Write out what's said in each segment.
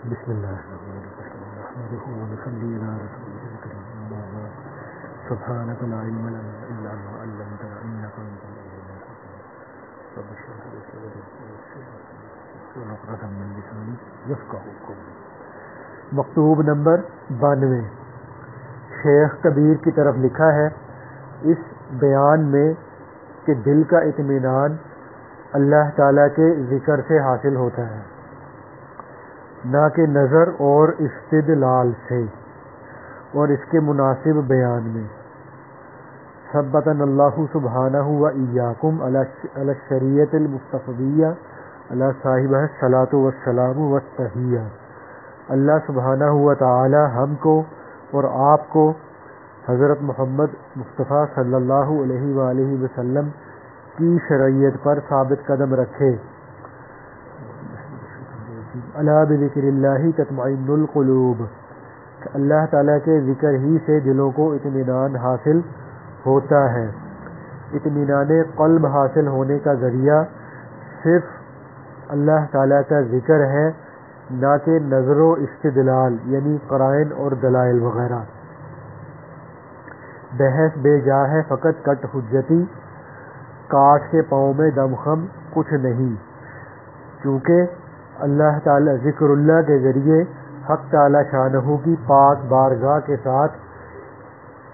بسم اللہ الرحمن الرحیم نحمده ونصلی علی رسوله الکریم اما بعد سبحانک لا علم لنا الا ما علمتنا انک انت العلیم الحکیم رب اشرح لي صدری ويسر لي امری واحلل عقدۃ من لسانی یفقهوا قولی۔ مکتوب نمبر 92 شیخ کبیر کی طرف لکھا ہے، اس بیان میں کہ دل کا اطمینان اللہ تعالیٰ کے ذکر سے حاصل ہوتا ہے، نہ کہ نظر اور استدلال سے، اور اس کے مناسب بیان میں ثبتنا اللہ سبحانہ و ایاکم علی الشریعۃ المصطفیہ علی صاحبہ الصلاۃ والسلام والتحیہ۔ اللہ سبحانہ و تعالی ہم کو اور آپ کو حضرت محمد مصطفیٰ صلی اللہ علیہ وآلہ وسلم کی شریعت پر ثابت قدم رکھے۔ الا بذکر اللہ تطمئن القلوب، کہ اللہ تعالیٰ کے ذکر ہی سے دلوں کو اطمینان حاصل ہوتا ہے۔ اطمینان قلب حاصل ہونے کا ذریعہ صرف اللہ تعالیٰ کا ذکر ہے، نہ کہ نظر و استدلال یعنی قرائن اور دلائل وغیرہ۔ بحث بے جا ہے فقط کٹ حجتی، کاٹ کے پاؤں میں دم خم کچھ نہیں، چونکہ اللہ تعالی ذکر اللہ کے ذریعے حق تعالی شانہ کی پاک بارگاہ کے ساتھ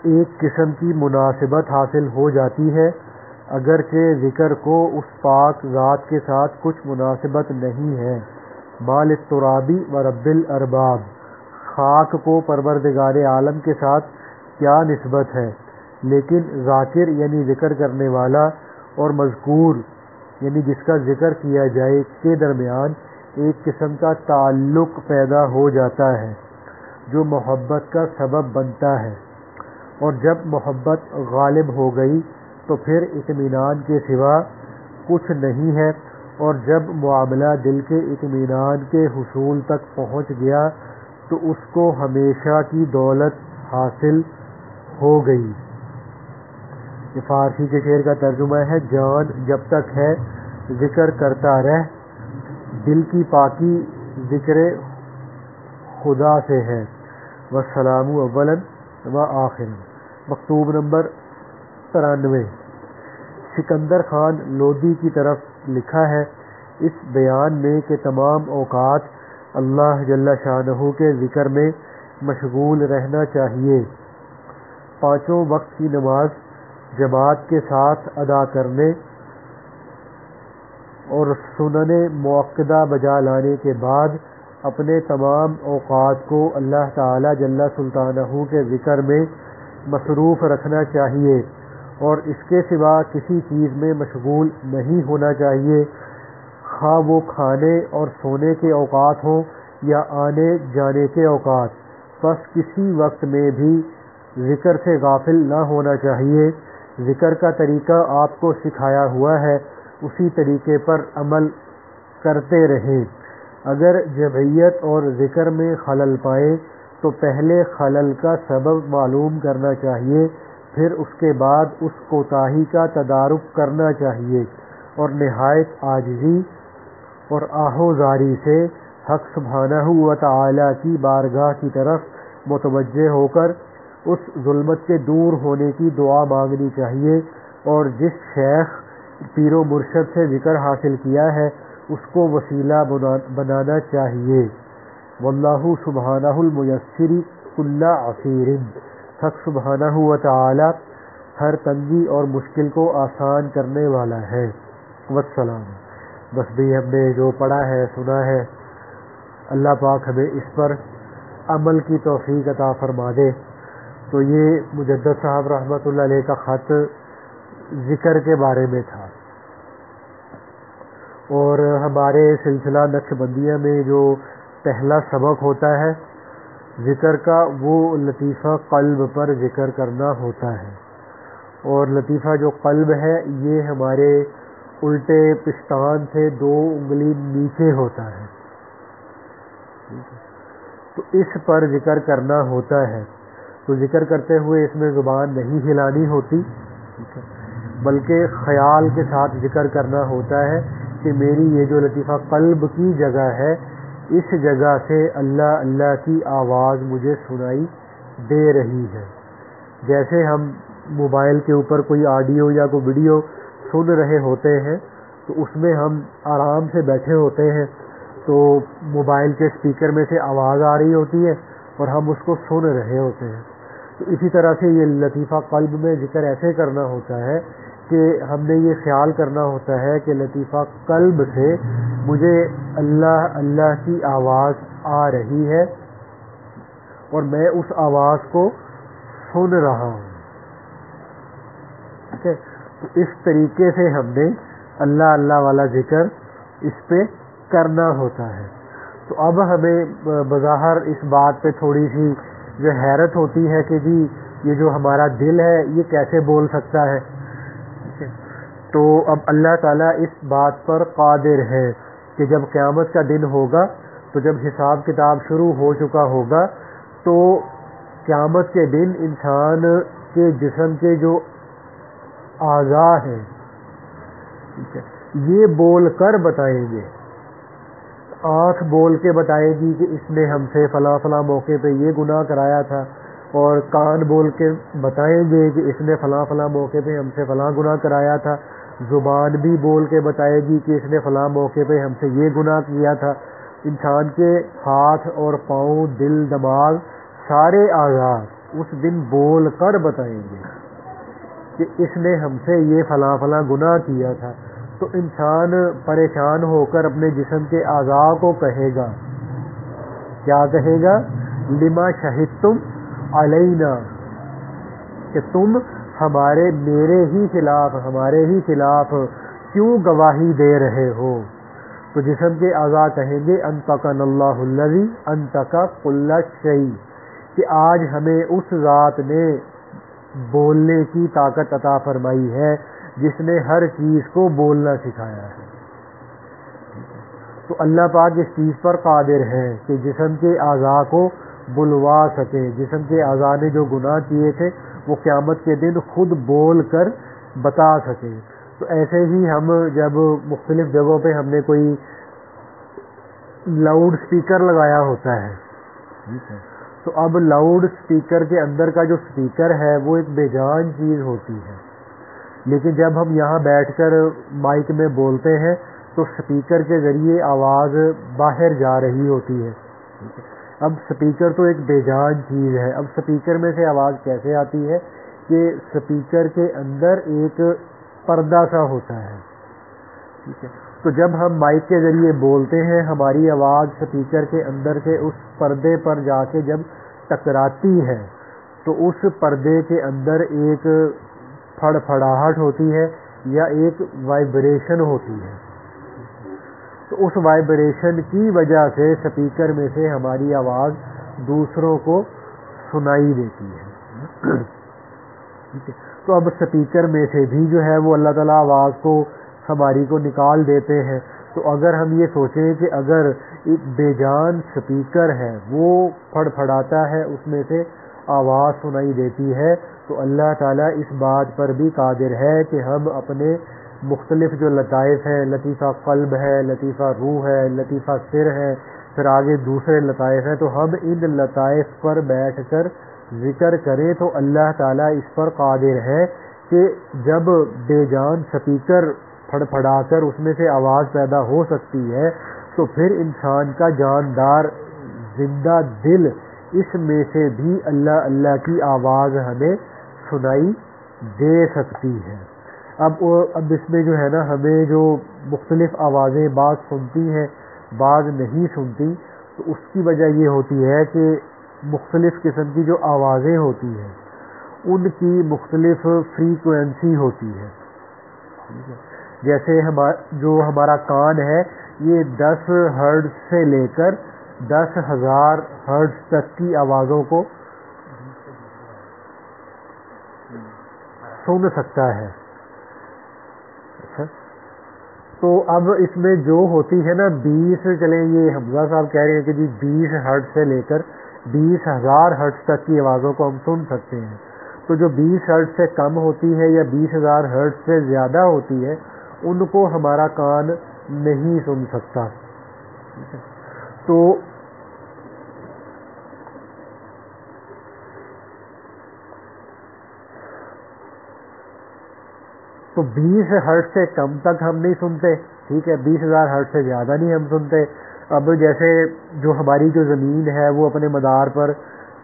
ایک قسم کی مناسبت حاصل ہو جاتی ہے، اگرچہ ذکر کو اس پاک ذات کے ساتھ کچھ مناسبت نہیں ہے۔ مال الترابی و رب الارباب، خاک کو پروردگار عالم کے ساتھ کیا نسبت ہے، لیکن ذاکر یعنی ذکر کرنے والا اور مذکور یعنی جس کا ذکر کیا جائے کے درمیان ایک قسم کا تعلق پیدا ہو جاتا ہے جو محبت کا سبب بنتا ہے، اور جب محبت غالب ہو گئی تو پھر اطمینان کے سوا کچھ نہیں ہے، اور جب معاملہ دل کے اطمینان کے حصول تک پہنچ گیا تو اس کو ہمیشہ کی دولت حاصل ہو گئی۔ یہ فارسی کے شعر کا ترجمہ ہے، جان جب تک ہے ذکر کرتا رہ، دل کی پاکی ذکر خدا سے ہے، والسلام اولا و آخرا۔ مکتوب نمبر 93 سکندر خان لودھی کی طرف لکھا ہے، اس بیان میں کہ تمام اوقات اللہ جل شانہ کے ذکر میں مشغول رہنا چاہیے، پانچوں وقت کی نماز جماعت کے ساتھ ادا کرنے اور سنن مؤکدہ بجا لانے کے بعد اپنے تمام اوقات کو اللہ تعالی جل سلطانہ کے ذکر میں مصروف رکھنا چاہیے، اور اس کے سوا کسی چیز میں مشغول نہیں ہونا چاہیے، خواہ وہ کھانے اور سونے کے اوقات ہوں یا آنے جانے کے اوقات۔ بس کسی وقت میں بھی ذکر سے غافل نہ ہونا چاہیے۔ ذکر کا طریقہ آپ کو سکھایا ہوا ہے، اسی طریقے پر عمل کرتے رہیں۔ اگر جمعیت اور ذکر میں خلل پائیں تو پہلے خلل کا سبب معلوم کرنا چاہیے، پھر اس کے بعد اس کوتاہی کا تدارک کرنا چاہیے، اور نہایت عاجزی اور آہوزاری سے حق سبحانہ و تعالی کی بارگاہ کی طرف متوجہ ہو کر اس ظلمت کے دور ہونے کی دعا مانگنی چاہیے، اور جس شیخ پیر و مرشد سے ذکر حاصل کیا ہے اس کو وسیلہ بنانا چاہیے۔ واللہ سبحانہ المیسر کل عسیر، حق سبحانہ و تعالی ہر تنگی اور مشکل کو آسان کرنے والا ہے۔ والسلام۔ بس بھی ہم نے جو پڑھا ہے سنا ہے، اللہ پاک ہمیں اس پر عمل کی توفیق عطا فرما دے۔ تو یہ مجدد صاحب رحمۃ اللہ علیہ کا خط ذکر کے بارے میں تھا، اور ہمارے سلسلہ نقشبندیہ میں جو پہلا سبق ہوتا ہے ذکر کا، وہ لطیفہ قلب پر ذکر کرنا ہوتا ہے، اور لطیفہ جو قلب ہے یہ ہمارے الٹے پشتان سے 2 انگلی نیچے ہوتا ہے، تو اس پر ذکر کرنا ہوتا ہے۔ تو ذکر کرتے ہوئے اس میں زبان نہیں ہلانی ہوتی، بلکہ خیال کے ساتھ ذکر کرنا ہوتا ہے کہ میری یہ جو لطیفہ قلب کی جگہ ہے اس جگہ سے اللہ اللہ کی آواز مجھے سنائی دے رہی ہے۔ جیسے ہم موبائل کے اوپر کوئی آڈیو یا کوئی ویڈیو سن رہے ہوتے ہیں تو اس میں ہم آرام سے بیٹھے ہوتے ہیں، تو موبائل کے اسپیکر میں سے آواز آ رہی ہوتی ہے اور ہم اس کو سن رہے ہوتے ہیں۔ تو اسی طرح سے یہ لطیفہ قلب میں ذکر ایسے کرنا ہوتا ہے کہ ہم نے یہ خیال کرنا ہوتا ہے کہ لطیفہ قلب سے مجھے اللہ اللہ کی آواز آ رہی ہے اور میں اس آواز کو سن رہا ہوں۔ ٹھیک ہے، تو اس طریقے سے ہم نے اللہ اللہ والا ذکر اس پہ کرنا ہوتا ہے۔ تو اب ہمیں بظاہر اس بات پہ تھوڑی سی جو حیرت ہوتی ہے کہ جی یہ جو ہمارا دل ہے یہ کیسے بول سکتا ہے۔ ٹھیک ہے، تو اب اللہ تعالیٰ اس بات پر قادر ہے کہ جب قیامت کا دن ہوگا، تو جب حساب کتاب شروع ہو چکا ہوگا، تو قیامت کے دن انسان کے جسم کے جو اعضاء ہیں، ٹھیک ہے، یہ بول کر بتائیں گے۔ آنکھ بول کے بتائے گی کہ اس نے ہم سے فلاں فلاں موقع پہ یہ گناہ کرایا تھا، اور کان بول کے بتائیں گے کہ اس نے فلاں فلاں موقع پہ ہم سے فلاں گناہ کرایا تھا، زبان بھی بول کے بتائے گی کہ اس نے فلاں موقع پہ ہم سے یہ گناہ کیا تھا۔ انسان کے ہاتھ اور پاؤں، دل، دماغ، سارے اعضاء اس دن بول کر بتائیں گے کہ اس نے ہم سے یہ فلاں فلاں گناہ کیا تھا۔ تو انسان پریشان ہو کر اپنے جسم کے اعضاء کو کہے گا، کیا کہے گا؟ لما شہدتم علینا، کہ تم میرے ہی خلاف کیوں گواہی دے رہے ہو؟ تو جسم کے اعضاء کہیں گے انطقنا اللہ الذی انطق کل شیء، کہ آج ہمیں اس ذات نے بولنے کی طاقت عطا فرمائی ہے جس نے ہر چیز کو بولنا سکھایا ہے۔ تو اللہ پاک اس چیز پر قادر ہے کہ جسم کے اعضاء کو بلوا سکے۔ جسم کے اعضاء نے جو گناہ کیے تھے وہ قیامت کے دن خود بول کر بتا سکے۔ تو ایسے ہی ہم جب مختلف جگہوں پہ ہم نے کوئی لاؤڈ سپیکر لگایا ہوتا ہے، تو اب لاؤڈ سپیکر کے اندر کا جو سپیکر ہے وہ ایک بے جان چیز ہوتی ہے، لیکن جب ہم یہاں بیٹھ کر مائک میں بولتے ہیں تو سپیکر کے ذریعے آواز باہر جا رہی ہوتی ہے۔ اب سپیکر تو ایک بے جان چیز ہے۔ اب سپیکر میں سے آواز کیسے آتی ہے کہ سپیکر کے اندر ایک پردہ سا ہوتا ہے، ٹھیک ہے، تو جب ہم مائک کے ذریعے بولتے ہیں ہماری آواز سپیکر کے اندر کے اس پردے پر جا کے جب ٹکراتی ہے تو اس پردے کے اندر ایک پھڑ پھڑاہٹ ہوتی ہے یا ایک وائبریشن ہوتی ہے۔ تو اس وائبریشن کی وجہ سے سپیکر میں سے ہماری آواز دوسروں کو سنائی دیتی ہے۔ تو اب سپیکر میں سے بھی جو ہے وہ اللہ تعالیٰ آواز کو ہماری کو نکال دیتے ہیں۔ تو اگر ہم یہ سوچیں کہ اگر ایک بے جان سپیکر ہے وہ پھڑ پھڑاتا ہے، اس میں سے آواز سنائی دیتی ہے، تو اللہ تعالیٰ اس بات پر بھی قادر ہے کہ ہم اپنے مختلف جو لطائف ہیں، لطیفہ قلب ہے، لطیفہ روح ہے، لطیفہ سر ہے، پھر آگے دوسرے لطائف ہیں، تو ہم ان لطائف پر بیٹھ کر ذکر کریں تو اللہ تعالیٰ اس پر قادر ہے کہ جب بے جان سپیکر پھڑ پھڑا کر اس میں سے آواز پیدا ہو سکتی ہے تو پھر انسان کا جاندار زندہ دل اس میں سے بھی اللہ اللہ کی آواز ہمیں سنائی دے سکتی ہے۔ اب اس میں جو ہے نا ہمیں جو مختلف آوازیں بعض سنتی ہیں بعض نہیں سنتی، تو اس کی وجہ یہ ہوتی ہے کہ مختلف قسم کی جو آوازیں ہوتی ہیں ان کی مختلف فریکوینسی ہوتی ہے۔ جیسے جو ہمارا کان ہے یہ 10 ہرٹز سے لے کر 10,000 ہرٹز تک کی آوازوں کو سن سکتا ہے۔ اچھا، تو اب اس میں جو ہوتی ہے نا 20، چلیں یہ حمزہ صاحب کہہ رہے ہیں کہ جی 20 ہرٹز سے لے کر 20,000 ہرٹز تک کی آوازوں کو ہم سن سکتے ہیں، تو جو 20 ہرٹز سے کم ہوتی ہے یا 20,000 ہرٹز سے زیادہ ہوتی ہے ان کو ہمارا کان نہیں سن سکتا۔ تو 20 ہرٹز سے کم تک ہم نہیں سنتے، ٹھیک ہے، 20,000 ہرٹز سے زیادہ نہیں ہم سنتے. اب جیسے جو ہماری جو زمین ہے وہ اپنے مدار پر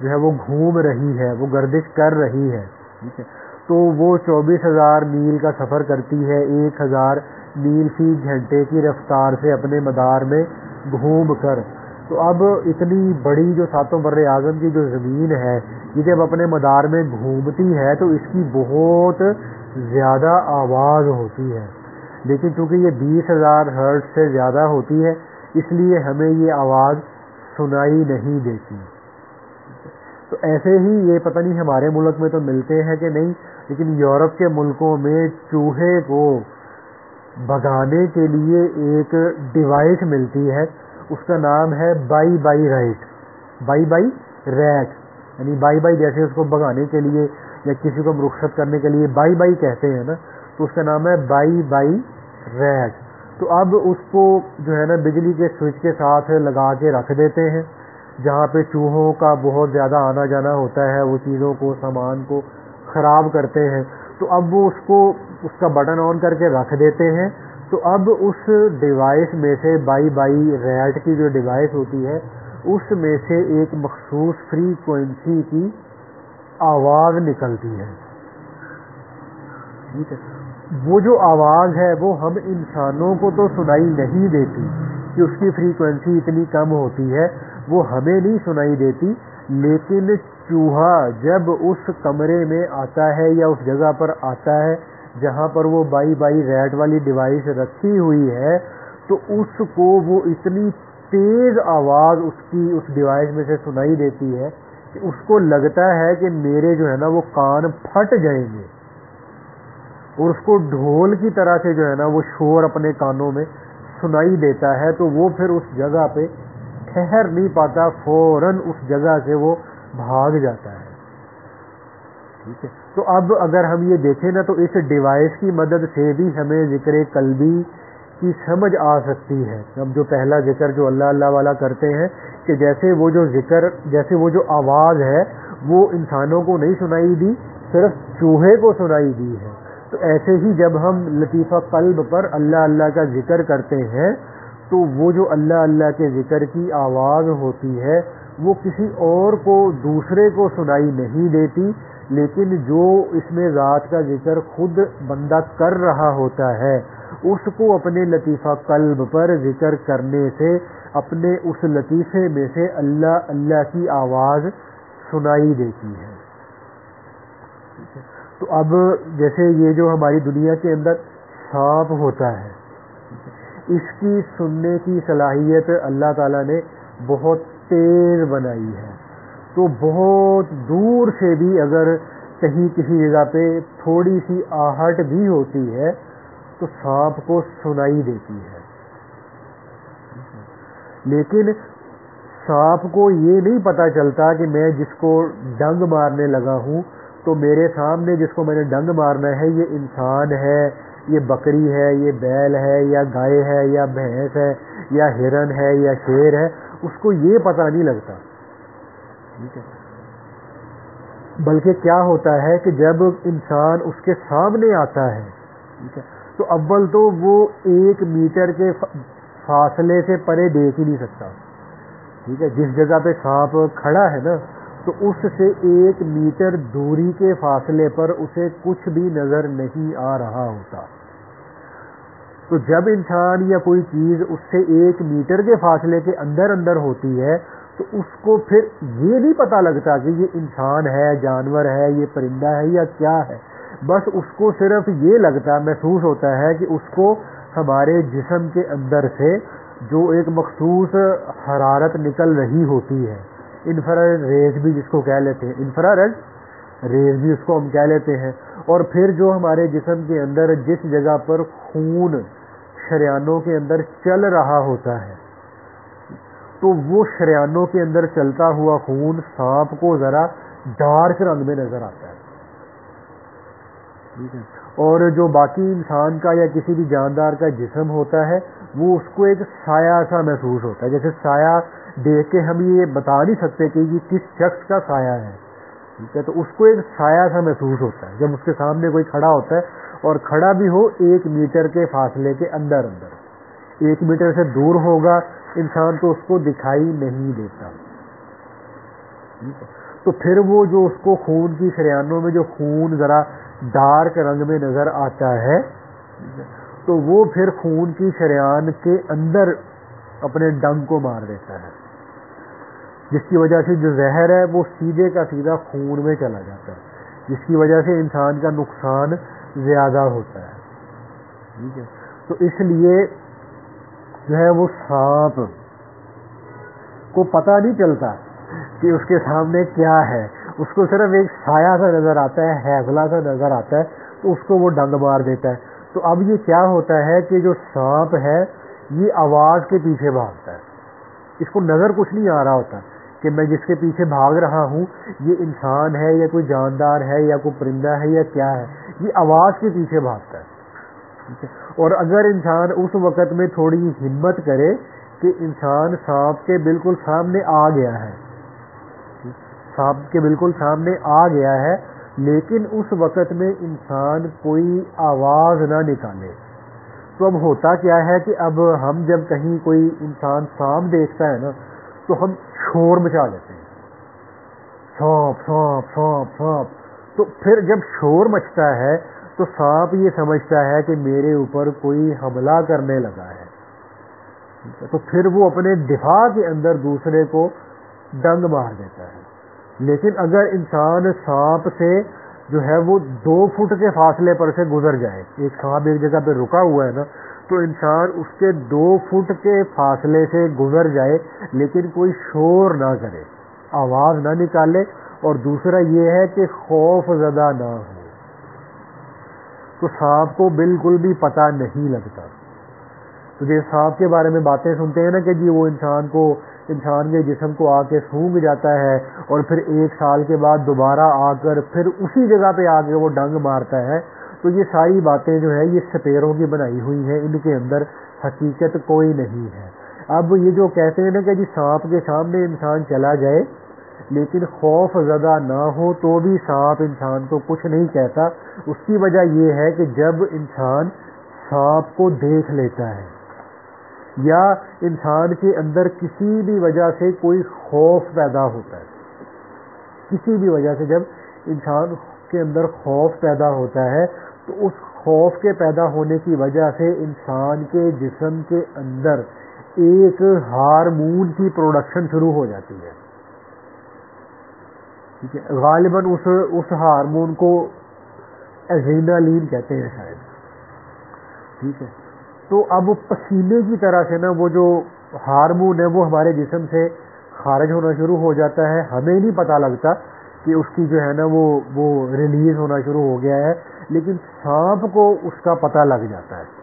جو ہے وہ گھوم رہی ہے، وہ گردش کر رہی ہے، ٹھیک ہے، تو وہ 24,000 میل کا سفر کرتی ہے 1,000 میل فی گھنٹے کی رفتار سے اپنے مدار میں گھوم کر. تو اب اتنی بڑی جو ساتوں بر اعظم کی جو زمین ہے یہ جب اپنے مدار میں گھومتی ہے تو اس کی بہت زیادہ آواز ہوتی ہے، لیکن چونکہ یہ 20,000 ہرٹز سے زیادہ ہوتی ہے اس لیے ہمیں یہ آواز سنائی نہیں دیتی. تو ایسے ہی یہ پتہ نہیں ہمارے ملک میں تو ملتے ہیں کہ نہیں، لیکن یورپ کے ملکوں میں چوہے کو بھگانے کے لیے ایک ڈیوائس ملتی ہے، اس کا نام ہے by by right, by by rate, یعنی بائی بائی جیسے اس کو بھگانے کے لیے یا کسی کو رخصت کرنے کے لیے بائی بائی کہتے ہیں نا، تو اس کا نام ہے بائی بائی ریٹ. تو اب اس کو جو ہے نا بجلی کے سوئچ کے ساتھ لگا کے رکھ دیتے ہیں جہاں پہ چوہوں کا بہت زیادہ آنا جانا ہوتا ہے، وہ چیزوں کو سامان کو خراب کرتے ہیں. تو اب وہ اس کا بٹن آن کر کے رکھ دیتے ہیں. تو اب اس ڈیوائس میں سے بائی بائی ریٹ کی جو ڈیوائس ہوتی ہے اس میں سے ایک مخصوص فریکوینسی کی آواز نکلتی ہے، ٹھیک ہے. وہ جو آواز ہے وہ ہم انسانوں کو تو سنائی نہیں دیتی کہ اس کی فریکوینسی اتنی کم ہوتی ہے، وہ ہمیں نہیں سنائی دیتی، لیکن چوہا جب اس کمرے میں آتا ہے یا اس جگہ پر آتا ہے جہاں پر وہ بائی بائی ریٹ والی ڈیوائس رکھی ہوئی ہے تو اس کو وہ اتنی تیز آواز اس ڈیوائس میں سے سنائی دیتی ہے کہ اس کو لگتا ہے کہ میرے جو ہے نا وہ کان پھٹ جائیں گے، اور اس کو ڈھول کی طرح سے جو ہے نا وہ شور اپنے کانوں میں سنائی دیتا ہے. تو وہ پھر اس جگہ پہ ٹھہر نہیں پاتا، فوراً اس جگہ سے وہ بھاگ جاتا ہے، ٹھیک ہے. تو اب اگر ہم یہ دیکھیں نا تو اس ڈیوائس کی مدد سے بھی ہمیں ذکر قلبی کی سمجھ آ سکتی ہے. اب جو پہلا ذکر جو اللہ اللہ والا کرتے ہیں کہ جیسے وہ جو ذکر، جیسے وہ جو آواز ہے وہ انسانوں کو نہیں سنائی دی، صرف چوہے کو سنائی دی ہے، تو ایسے ہی جب ہم لطیفہ قلب پر اللہ اللہ کا ذکر کرتے ہیں تو وہ جو اللہ اللہ کے ذکر کی آواز ہوتی ہے وہ کسی اور کو دوسرے کو سنائی نہیں دیتی، لیکن جو اس میں ذات کا ذکر خود بندہ کر رہا ہوتا ہے اس کو اپنے لطیفہ قلب پر ذکر کرنے سے اپنے اس لطیفے میں سے اللہ اللہ کی آواز سنائی دیتی ہے. تو اب جیسے یہ جو ہماری دنیا کے اندر سانپ ہوتا ہے، اس کی سننے کی صلاحیت اللہ تعالیٰ نے بہت تیز بنائی ہے. تو بہت دور سے بھی اگر کہیں کسی جگہ پہ تھوڑی سی آہٹ بھی ہوتی ہے تو سانپ کو سنائی دیتی ہے. لیکن سانپ کو یہ نہیں پتہ چلتا کہ میں جس کو ڈنگ مارنے لگا ہوں تو میرے سامنے جس کو میں نے ڈنگ مارنا ہے یہ انسان ہے، یہ بکری ہے، یہ بیل ہے، یا گائے ہے، یا بھینس ہے، یا ہرن ہے، یا شیر ہے، اس کو یہ پتہ نہیں لگتا، ٹھیک ہے. بلکہ کیا ہوتا ہے کہ جب انسان اس کے سامنے آتا ہے، ٹھیک ہے، تو اول تو وہ 1 میٹر کے فاصلے سے پرے دیکھ ہی نہیں سکتا، ٹھیک ہے. جس جگہ پہ سانپ کھڑا ہے نا تو اس سے 1 میٹر دوری کے فاصلے پر اسے کچھ بھی نظر نہیں آ رہا ہوتا. تو جب انسان یا کوئی چیز اس سے 1 میٹر کے فاصلے کے اندر اندر ہوتی ہے تو اس کو پھر یہ نہیں پتہ لگتا کہ یہ انسان ہے، جانور ہے، یہ پرندہ ہے یا کیا ہے. بس اس کو صرف یہ لگتا، محسوس ہوتا ہے کہ اس کو ہمارے جسم کے اندر سے جو ایک مخصوص حرارت نکل رہی ہوتی ہے، انفرارڈ ریز بھی جس کو کہہ لیتے ہیں، انفرارڈ ریز بھی اس کو ہم کہہ لیتے ہیں. اور پھر جو ہمارے جسم کے اندر جس جگہ پر خون شریانوں کے اندر چل رہا ہوتا ہے تو وہ شریانوں کے اندر چلتا ہوا خون سانپ کو ذرا ڈارک رنگ میں نظر آتا ہے، ٹھیک ہے. اور جو باقی انسان کا یا کسی بھی جاندار کا جسم ہوتا ہے وہ اس کو ایک سایہ سا محسوس ہوتا ہے. جیسے سایہ دیکھ کے ہم یہ بتا نہیں سکتے کہ یہ کس شخص کا سایہ ہے, ٹھیک ہے, تو اس کو ایک سایہ سا محسوس ہوتا ہے جب اس کے سامنے کوئی کھڑا ہوتا ہے, اور کھڑا بھی ہو 1 میٹر کے فاصلے کے اندر 1 میٹر سے دور ہوگا انسان تو اس کو دکھائی نہیں دیتا. تو پھر وہ جو اس کو خون کی شریانوں میں جو خون ذرا ڈارک رنگ میں نظر آتا ہے تو وہ پھر خون کی شریان کے اندر اپنے ڈنگ کو مار دیتا ہے, جس کی وجہ سے جو زہر ہے وہ سیدھے کا سیدھا خون میں چلا جاتا ہے, جس کی وجہ سے انسان کا نقصان زیادہ ہوتا ہے. ٹھیک ہے, تو اس لیے جو ہے وہ سانپ کو پتہ نہیں چلتا کہ اس کے سامنے کیا ہے, اس کو صرف ایک سایہ سا نظر آتا ہے, ہیضلا سا نظر آتا ہے, تو اس کو وہ ڈنگ مار دیتا ہے. تو اب یہ کیا ہوتا ہے کہ جو سانپ ہے یہ آواز کے پیچھے بھاگتا ہے, اس کو نظر کچھ نہیں آ رہا ہوتا کہ میں جس کے پیچھے بھاگ رہا ہوں یہ انسان ہے یا کوئی جاندار ہے یا کوئی پرندہ ہے یا کیا ہے, یہ آواز کے پیچھے بھاگتا ہے. اور اگر انسان اس وقت میں تھوڑی ہمت کرے کہ انسان سانپ کے بالکل سامنے آ گیا ہے, سانپ کے بالکل سامنے آ گیا ہے, لیکن اس وقت میں انسان کوئی آواز نہ نکالے, تو اب ہوتا کیا ہے کہ اب ہم جب کہیں کوئی انسان سانپ دیکھتا ہے نا تو ہم شور مچا لیتے ہیں, سانپ سانپ سانپ سانپ. تو پھر جب شور مچتا ہے تو سانپ یہ سمجھتا ہے کہ میرے اوپر کوئی حملہ کرنے لگا ہے, تو پھر وہ اپنے دفاع کے اندر دوسرے کو ڈنگ مار دیتا ہے. لیکن اگر انسان سانپ سے جو ہے وہ 2 فٹ کے فاصلے پر سے گزر جائے, ایک سانپ ایک جگہ پہ رکا ہوا ہے نا, تو انسان اس کے 2 فٹ کے فاصلے سے گزر جائے لیکن کوئی شور نہ کرے, آواز نہ نکالے, اور دوسرا یہ ہے کہ خوف زدہ نہ ہو, تو سانپ کو بالکل بھی پتہ نہیں لگتا. تو یہ سانپ کے بارے میں باتیں سنتے ہیں نا کہ جی وہ انسان کے جسم کو آ کے سونگھ جاتا ہے اور پھر 1 سال کے بعد دوبارہ آ کر پھر اسی جگہ پہ آ کے وہ ڈنگ مارتا ہے, تو یہ ساری باتیں جو ہے یہ سپیروں کی بنائی ہوئی ہیں, ان کے اندر حقیقت کوئی نہیں ہے. اب یہ جو کہتے ہیں نا کہ جی سانپ کے سامنے انسان چلا جائے لیکن خوف زدہ نہ ہو تو بھی سانپ انسان کو کچھ نہیں کہتا, اس کی وجہ یہ ہے کہ جب انسان سانپ کو دیکھ لیتا ہے یا انسان کے اندر کسی بھی وجہ سے کوئی خوف پیدا ہوتا ہے, کسی بھی وجہ سے جب انسان کے اندر خوف پیدا ہوتا ہے تو اس خوف کے پیدا ہونے کی وجہ سے انسان کے جسم کے اندر ایک ہارمون کی پروڈکشن شروع ہو جاتی ہے. ٹھیک ہے, غالباً اس ہارمون کو ایڈرینالین کہتے ہیں شاید. ٹھیک ہے, تو اب پسینے کی طرح سے نا وہ جو ہارمون ہے وہ ہمارے جسم سے خارج ہونا شروع ہو جاتا ہے, ہمیں نہیں پتہ لگتا کہ اس کی جو ہے نا وہ ریلیز ہونا شروع ہو گیا ہے, لیکن سانپ کو اس کا پتہ لگ جاتا ہے.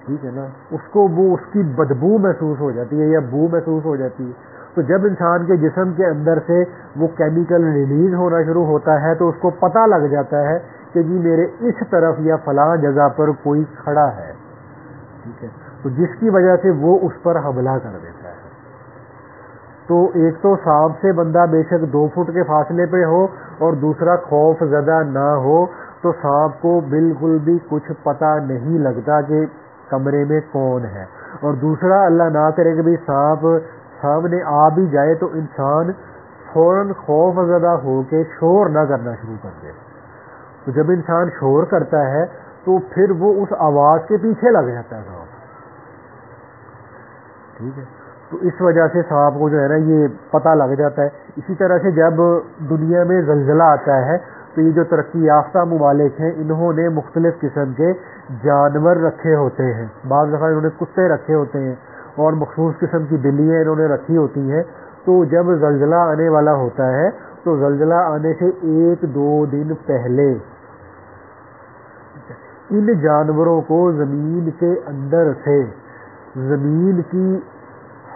ٹھیک ہے نا, اس کو وہ اس کی بدبو محسوس ہو جاتی ہے یا بو محسوس ہو جاتی ہے. تو جب انسان کے جسم کے اندر سے وہ کیمیکل ریلیز ہونا شروع ہوتا ہے تو اس کو پتہ لگ جاتا ہے کہ جی میرے اس طرف یا فلاں جگہ پر کوئی کھڑا ہے. ٹھیک ہے, تو جس کی وجہ سے وہ اس پر حملہ کر دیتا ہے. تو ایک تو سانپ سے بندہ بے شک 2 فٹ کے فاصلے پہ ہو اور دوسرا خوف زدہ نہ ہو تو سانپ کو بالکل بھی کچھ پتہ نہیں لگتا کہ کمرے میں کون ہے. اور دوسرا اللہ نہ کرے کہ بھی سانپ سامنے آ بھی جائے تو انسان فوراً خوف زدہ ہو کے شور نہ کرنا شروع کر دے. تو جب انسان شور کرتا ہے تو پھر وہ اس آواز کے پیچھے لگ جاتا ہے سانپ. ٹھیک ہے, تو اس وجہ سے سانپ کو جو ہے نا یہ پتہ لگ جاتا ہے. اسی طرح سے جب دنیا میں زلزلہ آتا ہے تو یہ جو ترقی یافتہ ممالک ہیں انہوں نے مختلف قسم کے جانور رکھے ہوتے ہیں. بعض دفعہ انہوں نے کتے رکھے ہوتے ہیں اور مخصوص قسم کی بلیاں انہوں نے رکھی ہوتی ہیں. تو جب زلزلہ آنے والا ہوتا ہے تو زلزلہ آنے سے 1-2 دن پہلے ان جانوروں کو زمین کے اندر سے زمین کی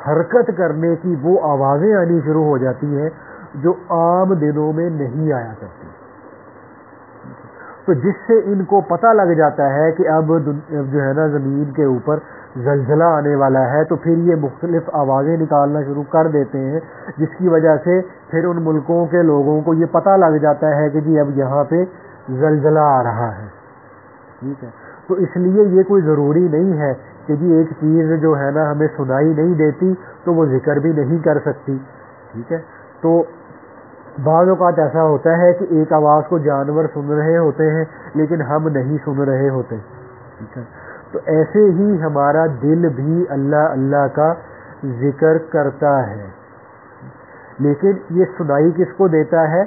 حرکت کرنے کی وہ آوازیں آنی شروع ہو جاتی ہیں جو عام دنوں میں نہیں آیا کرتی. تو جس سے ان کو پتہ لگ جاتا ہے کہ اب جو ہے نا زمین کے اوپر زلزلہ آنے والا ہے، تو پھر یہ مختلف آوازیں نکالنا شروع کر دیتے ہیں، جس کی وجہ سے پھر ان ملکوں کے لوگوں کو یہ پتہ لگ جاتا ہے کہ جی اب یہاں پہ زلزلہ آ رہا ہے. ٹھیک ہے، تو اس لیے یہ کوئی ضروری نہیں ہے کہ جی ایک چیز جو ہے نا ہمیں سنائی نہیں دیتی تو وہ ذکر بھی نہیں کر سکتی. ٹھیک ہے، تو بعض اوقات ایسا ہوتا ہے کہ ایک آواز کو جانور سن رہے ہوتے ہیں لیکن ہم نہیں سن رہے ہوتے. ٹھیک ہے، تو ایسے ہی ہمارا دل بھی اللہ اللہ کا ذکر کرتا ہے، لیکن یہ سنائی کس کو دیتا ہے؟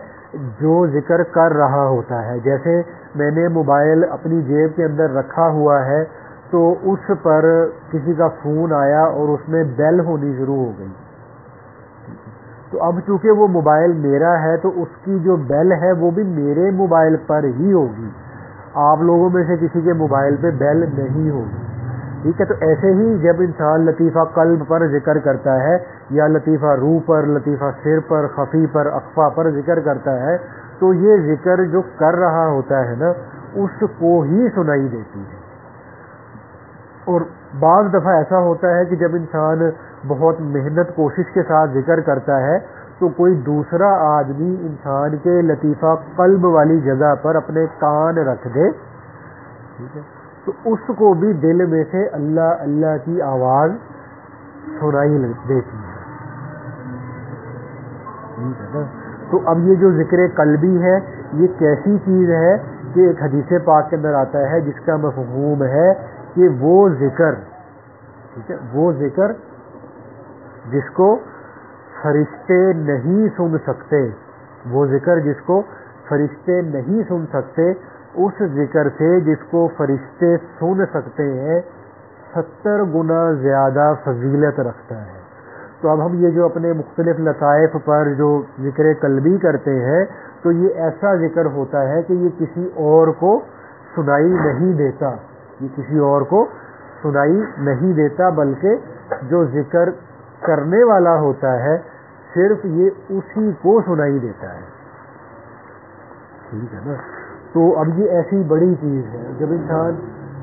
جو ذکر کر رہا ہوتا ہے. جیسے میں نے موبائل اپنی جیب کے اندر رکھا ہوا ہے تو اس پر کسی کا فون آیا اور اس میں بیل ہونی شروع ہو گئی، تو اب چونکہ وہ موبائل میرا ہے تو اس کی جو بیل ہے وہ بھی میرے موبائل پر ہی ہوگی، آپ لوگوں میں سے کسی کے موبائل پہ بیل نہیں ہوگی. ٹھیک ہے، تو ایسے ہی جب انسان لطیفہ قلب پر ذکر کرتا ہے یا لطیفہ روح پر، لطیفہ سر پر، خفی پر، اخفا پر ذکر کرتا ہے تو یہ ذکر جو کر رہا ہوتا ہے نا اس کو ہی سنائی دیتی ہے. اور بعض دفعہ ایسا ہوتا ہے کہ جب انسان بہت محنت کوشش کے ساتھ ذکر کرتا ہے تو کوئی دوسرا آدمی انسان کے لطیفہ قلب والی جگہ پر اپنے کان رکھ دے. ٹھیک ہے، تو اس کو بھی دل میں سے اللہ اللہ کی آواز سنائی دیتی ہے. ٹھیک ہے نا، تو اب یہ جو ذکر قلبی ہے یہ کیسی چیز ہے کہ ایک حدیث پاک کے اندر آتا ہے جس کا مفہوم ہے کہ وہ ذکر، ٹھیک ہے، وہ ذکر جس کو فرشتے نہیں سن سکتے، وہ ذکر جس کو فرشتے نہیں سن سکتے، اس ذکر سے جس کو فرشتے سن سکتے ہیں 70 گنا زیادہ فضیلت رکھتا ہے. تو اب ہم یہ جو اپنے مختلف لطائف پر جو ذکر قلبی کرتے ہیں تو یہ ایسا ذکر ہوتا ہے کہ یہ کسی اور کو سنائی نہیں دیتا، یہ کسی اور کو سنائی نہیں دیتا، بلکہ جو ذکر کرنے والا ہوتا ہے صرف یہ اسی کو سنائی دیتا ہے. ٹھیک ہے نا، تو اب یہ ایسی بڑی چیز ہے جب انسان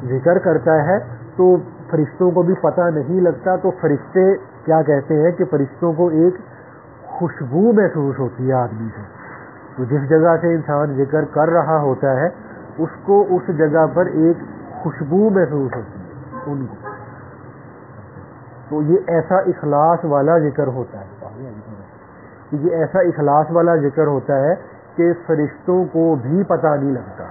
ذکر کرتا ہے تو فرشتوں کو بھی پتہ نہیں لگتا. تو فرشتے کیا کہتے ہیں کہ فرشتوں کو ایک خوشبو محسوس ہوتی ہے آدمی سے. تو جس جگہ سے انسان ذکر کر رہا ہوتا ہے اس کو اس جگہ پر ایک خوشبو محسوس ہوتی ہے ان کو. تو یہ ایسا اخلاص والا ذکر ہوتا ہے، یہ ایسا اخلاص والا ذکر ہوتا ہے کہ فرشتوں کو بھی پتہ نہیں لگتا.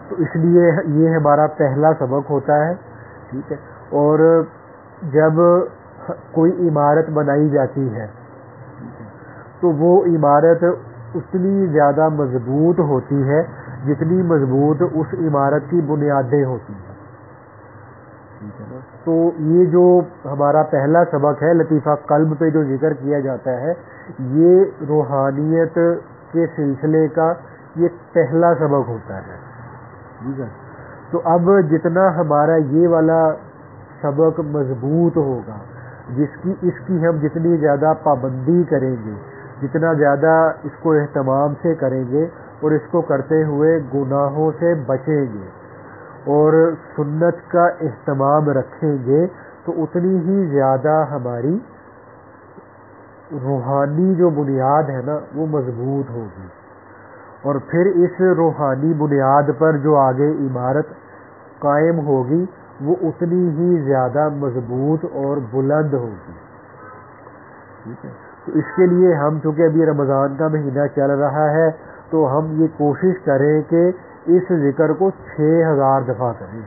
تو اس لیے یہ ہمارا پہلا سبق ہوتا ہے. ٹھیک ہے، اور جب کوئی عمارت بنائی جاتی ہے تو وہ عمارت اتنی زیادہ مضبوط ہوتی ہے جتنی مضبوط اس عمارت کی بنیادیں ہوتی ہیں. تو یہ جو ہمارا پہلا سبق ہے لطیفہ قلب پہ جو ذکر کیا جاتا ہے یہ روحانیت کے سلسلے کا یہ پہلا سبق ہوتا ہے. ٹھیک ہے، تو اب جتنا ہمارا یہ والا سبق مضبوط ہوگا، اس کی ہم جتنی زیادہ پابندی کریں گے، جتنا زیادہ اس کو اہتمام سے کریں گے اور اس کو کرتے ہوئے گناہوں سے بچیں گے اور سنت کا اہتمام رکھیں گے تو اتنی ہی زیادہ ہماری روحانی جو بنیاد ہے نا وہ مضبوط ہوگی. اور پھر اس روحانی بنیاد پر جو آگے عمارت قائم ہوگی وہ اتنی ہی زیادہ مضبوط اور بلند ہوگی. ٹھیک ہے، تو اس کے لیے ہم چونکہ ابھی رمضان کا مہینہ چل رہا ہے تو ہم یہ کوشش کریں کہ اس ذکر کو 6000 دفعہ کریں.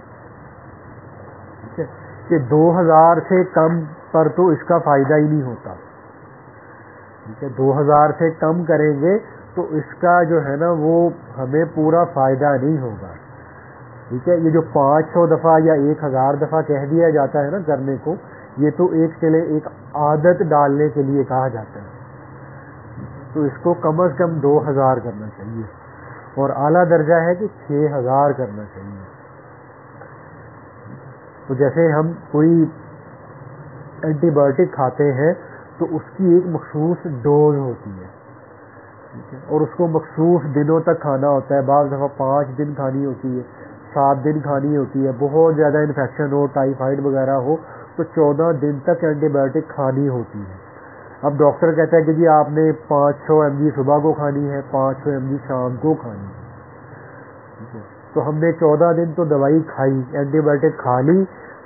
ٹھیک ہے، کہ 2000 سے کم پر تو اس کا فائدہ ہی نہیں ہوتا. ٹھیک ہے، 2000 سے کم کریں گے تو اس کا جو ہے نا وہ ہمیں پورا فائدہ نہیں ہوگا. ٹھیک ہے، یہ جو 500 دفعہ یا 1000 دفعہ کہہ دیا جاتا ہے نا کرنے کو، یہ تو ایک عادت ڈالنے کے لیے کہا جاتا ہے. تو اس کو کم از کم 2000 کرنا چاہیے اور اعلیٰ درجہ ہے کہ 6000 کرنا چاہیے. تو جیسے ہم کوئی اینٹی بایوٹک کھاتے ہیں تو اس کی ایک مخصوص ڈوز ہوتی ہے. ٹھیک ہے، اور اس کو مخصوص دنوں تک کھانا ہوتا ہے، بعض دفعہ 5 دن کھانی ہوتی ہے، 7 دن کھانی ہوتی ہے، بہت زیادہ انفیکشن ہو، ٹائیفائڈ وغیرہ ہو تو 14 دن تک اینٹی بایوٹک کھانی ہوتی ہے۔ اب ڈاکٹر کہتا ہے کہ جی آپ نے 500 mg صبح کو کھانی ہے، 500 mg شام کو کھانی ہے، ٹھیک ہے، تو ہم نے 14 دن تو دوائی کھائی، اینٹی بایوٹک کھا لی،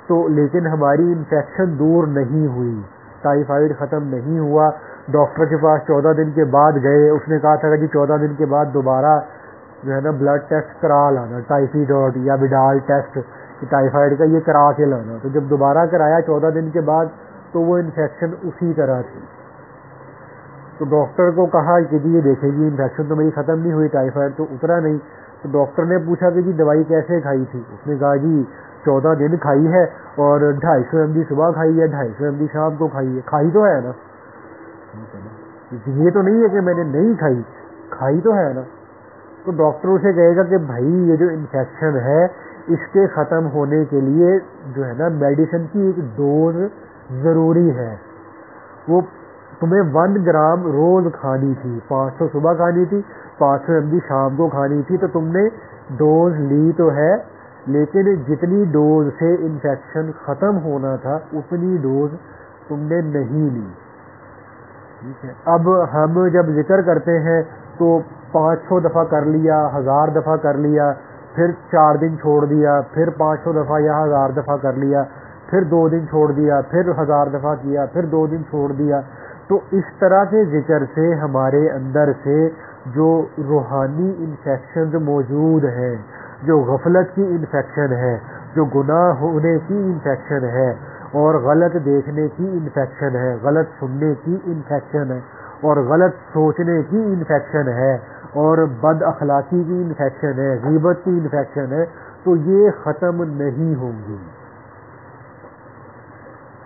تو لیکن ہماری انفیکشن دور نہیں ہوئی، ٹائیفائڈ ختم نہیں ہوا۔ ڈاکٹر کے پاس 14 دن کے بعد گئے، اس نے کہا تھا کہ جی 14 دن کے بعد دوبارہ جو ہے نا بلڈ ٹیسٹ کرا لانا، ٹائیفائڈ یا وڈال ٹیسٹ ٹائیفائڈ کا یہ کرا کے لانا۔ تو جب دوبارہ کرایا 14 دن کے بعد تو وہ انفیکشن اسی طرح تھی۔ تو ڈاکٹر کو کہا کہ جی یہ دیکھیں گی انفیکشن تو میری ختم نہیں ہوئی، ٹائیفائڈ تو اترا نہیں۔ تو ڈاکٹر نے پوچھا کہ جی دوائی کیسے کھائی تھی؟ اس نے کہا جی 14 دن کھائی ہے اور 250 mg صبح کھائی ہے، 250 mg شام کو کھائی ہے، کھائی تو ہے نا، یہ تو نہیں ہے کہ میں نے نہیں کھائی، کھائی تو ہے نا۔ تو ڈاکٹر اسے کہے گا کہ بھائی یہ جو انفیکشن ہے اس کے ختم ہونے کے لیے جو ہے نا میڈیسن کی ایک ڈوز ضروری ہے، وہ تمہیں 1 گرام روز کھانی تھی، 500 صبح کھانی تھی، 500 mg شام کو کھانی تھی، تو تم نے ڈوز لی تو ہے لیکن جتنی ڈوز سے انفیکشن ختم ہونا تھا اتنی ڈوز تم نے نہیں لی، ٹھیک ہے۔ اب ہم جب ذکر کرتے ہیں تو 500 دفعہ کر لیا، 1000 دفعہ کر لیا، پھر 4 دن چھوڑ دیا، پھر 500 دفعہ یا 1000 دفعہ کر لیا، پھر 2 دن چھوڑ دیا، پھر 1000 دفعہ کیا، پھر 2 دن چھوڑ دیا، تو اس طرح کے ذکر سے ہمارے اندر سے جو روحانی انفیکشن موجود ہیں، جو غفلت کی انفیکشن ہے، جو گناہ ہونے کی انفیکشن ہے، اور غلط دیکھنے کی انفیکشن ہے، غلط سننے کی انفیکشن ہے، اور غلط سوچنے کی انفیکشن ہے، اور بد اخلاقی کی انفیکشن ہے، غیبت کی انفیکشن ہے، تو یہ ختم نہیں ہوں گی،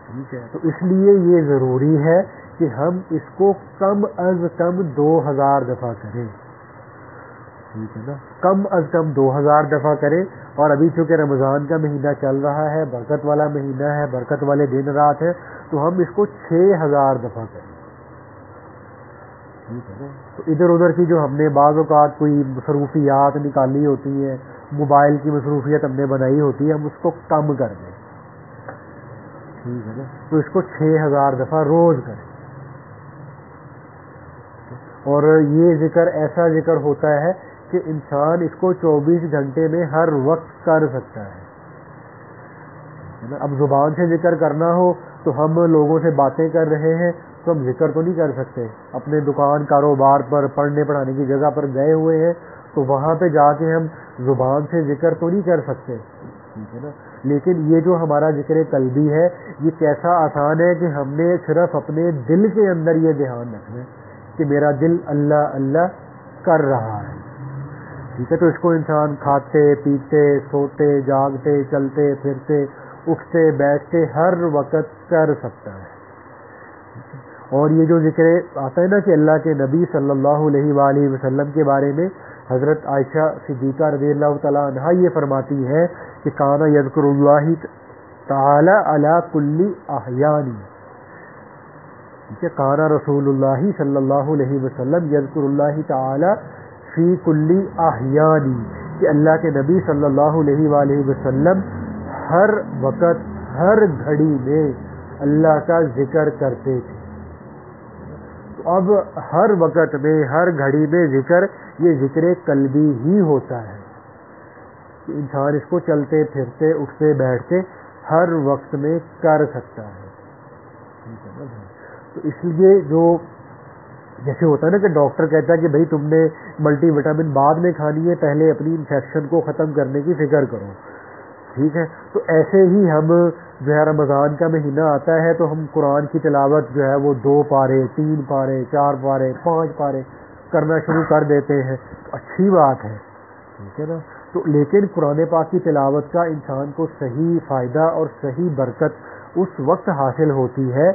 ٹھیک ہے۔ تو اس لیے یہ ضروری ہے کہ ہم اس کو کم از کم 2000 دفعہ کریں، ٹھیک ہے نا، کم از کم 2000 دفعہ کریں۔ اور ابھی چونکہ رمضان کا مہینہ چل رہا ہے، برکت والا مہینہ ہے، برکت والے دن رات ہے، تو ہم اس کو 6000 دفعہ کریں، ٹھیک ہے نا۔ تو ادھر ادھر کی جو ہم نے بعض اوقات کوئی مصروفیات نکالی ہوتی ہیں، موبائل کی مصروفیت ہم نے بنائی ہوتی ہے، ہم اس کو کم کر دیں، ٹھیک ہے نا۔ تو اس کو 6000 دفعہ روز کریں، اور یہ ذکر ایسا ذکر ہوتا ہے کہ انسان اس کو 24 گھنٹے میں ہر وقت کر سکتا ہے نا۔ اب زبان سے ذکر کرنا ہو تو ہم لوگوں سے باتیں کر رہے ہیں تو ہم ذکر تو نہیں کر سکتے، اپنے دکان کاروبار پر پڑھنے پڑھانے کی جگہ پر گئے ہوئے ہیں تو وہاں پہ جا کے ہم زبان سے ذکر تو نہیں کر سکتے، ٹھیک ہے نا۔ لیکن یہ جو ہمارا ذکر قلبی ہے یہ کیسا آسان ہے کہ ہم نے صرف اپنے دل کے اندر یہ دھیان رکھنا ہے کہ میرا دل اللہ اللہ کر رہا ہے، ٹھیک ہے۔ تو اس کو انسان کھاتے پیتے سوتے جاگتے چلتے پھرتے اٹھتے بیٹھتے ہر وقت کر سکتا ہے۔ اور یہ جو ذکر آتا ہے نا کہ اللہ کے نبی صلی اللہ علیہ وآلہ وسلم کے بارے میں حضرت عائشہ صدیقہ رضی اللہ تعالیٰ عنہا یہ فرماتی ہے کہ کان یذکر اللہ تعالی علی کل احیانی، کہ کان رسول اللہ صلی اللہ علیہ وسلم یذکر اللہ تعالی فی کل احیانی، کہ اللہ کے نبی صلی اللہ علیہ وآلہ وسلم ہر وقت ہر گھڑی میں اللہ کا ذکر کرتے تھے۔ تو اب ہر وقت میں ہر گھڑی میں ذکر یہ ذکر قلبی ہی ہوتا ہے کہ انسان اس کو چلتے پھرتے اٹھتے بیٹھتے ہر وقت میں کر سکتا ہے۔ تو اس لیے جو جیسے ہوتا ہے نا کہ ڈاکٹر کہتا ہے کہ بھائی تم نے ملٹی وٹامن بعد میں کھانی ہے، پہلے اپنی انفیکشن کو ختم کرنے کی فکر کرو، ٹھیک ہے۔ تو ایسے ہی ہم جو ہے رمضان کا مہینہ آتا ہے تو ہم قرآن کی تلاوت جو ہے وہ 2 پارے 3 پارے 4 پارے 5 پارے کرنا شروع کر دیتے ہیں، تو اچھی بات ہے، ٹھیک ہے نا۔ تو لیکن قرآن پاک کی تلاوت کا انسان کو صحیح فائدہ اور صحیح برکت اس وقت حاصل ہوتی ہے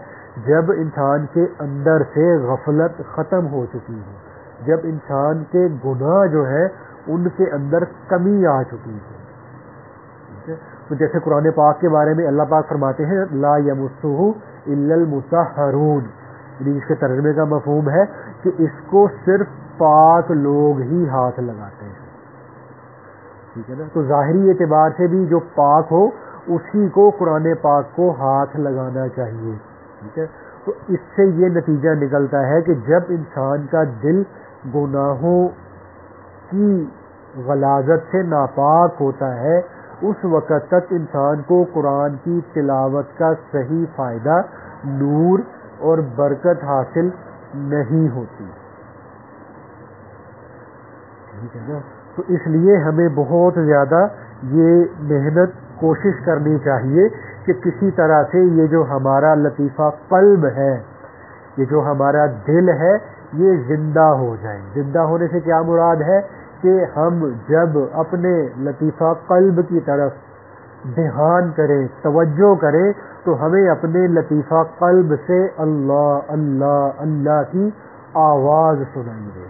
جب انسان کے اندر سے غفلت ختم ہو چکی ہے، جب انسان کے گناہ جو ہے ان کے اندر کمی آ چکی ہے، ٹھیک ہے۔ تو جیسے قرآن پاک کے بارے میں اللہ پاک فرماتے ہیں لا یمسہ الا المطہرون، یعنی اس کے ترجمے کا مفہوم ہے کہ اس کو صرف پاک لوگ ہی ہاتھ لگاتے ہیں، ٹھیک ہے نا. تو ظاہری اعتبار سے بھی جو پاک ہو اسی کو قرآن پاک کو ہاتھ لگانا چاہیے، ٹھیک ہے. تو اس سے یہ نتیجہ نکلتا ہے کہ جب انسان کا دل گناہوں کی غلاظت سے ناپاک ہوتا ہے اس وقت تک انسان کو قرآن کی تلاوت کا صحیح فائدہ، نور اور برکت حاصل نہیں ہوتی، ٹھیک ہے نا. تو اس لیے ہمیں بہت زیادہ یہ محنت کوشش کرنی چاہیے کہ کسی طرح سے یہ جو ہمارا لطیفہ قلب ہے، یہ جو ہمارا دل ہے، یہ زندہ ہو جائے. زندہ ہونے سے کیا مراد ہے کہ ہم جب اپنے لطیفہ قلب کی طرف دھیان کریں، توجہ کریں، تو ہمیں اپنے لطیفہ قلب سے اللہ اللہ اللہ کی آواز سنائی دے،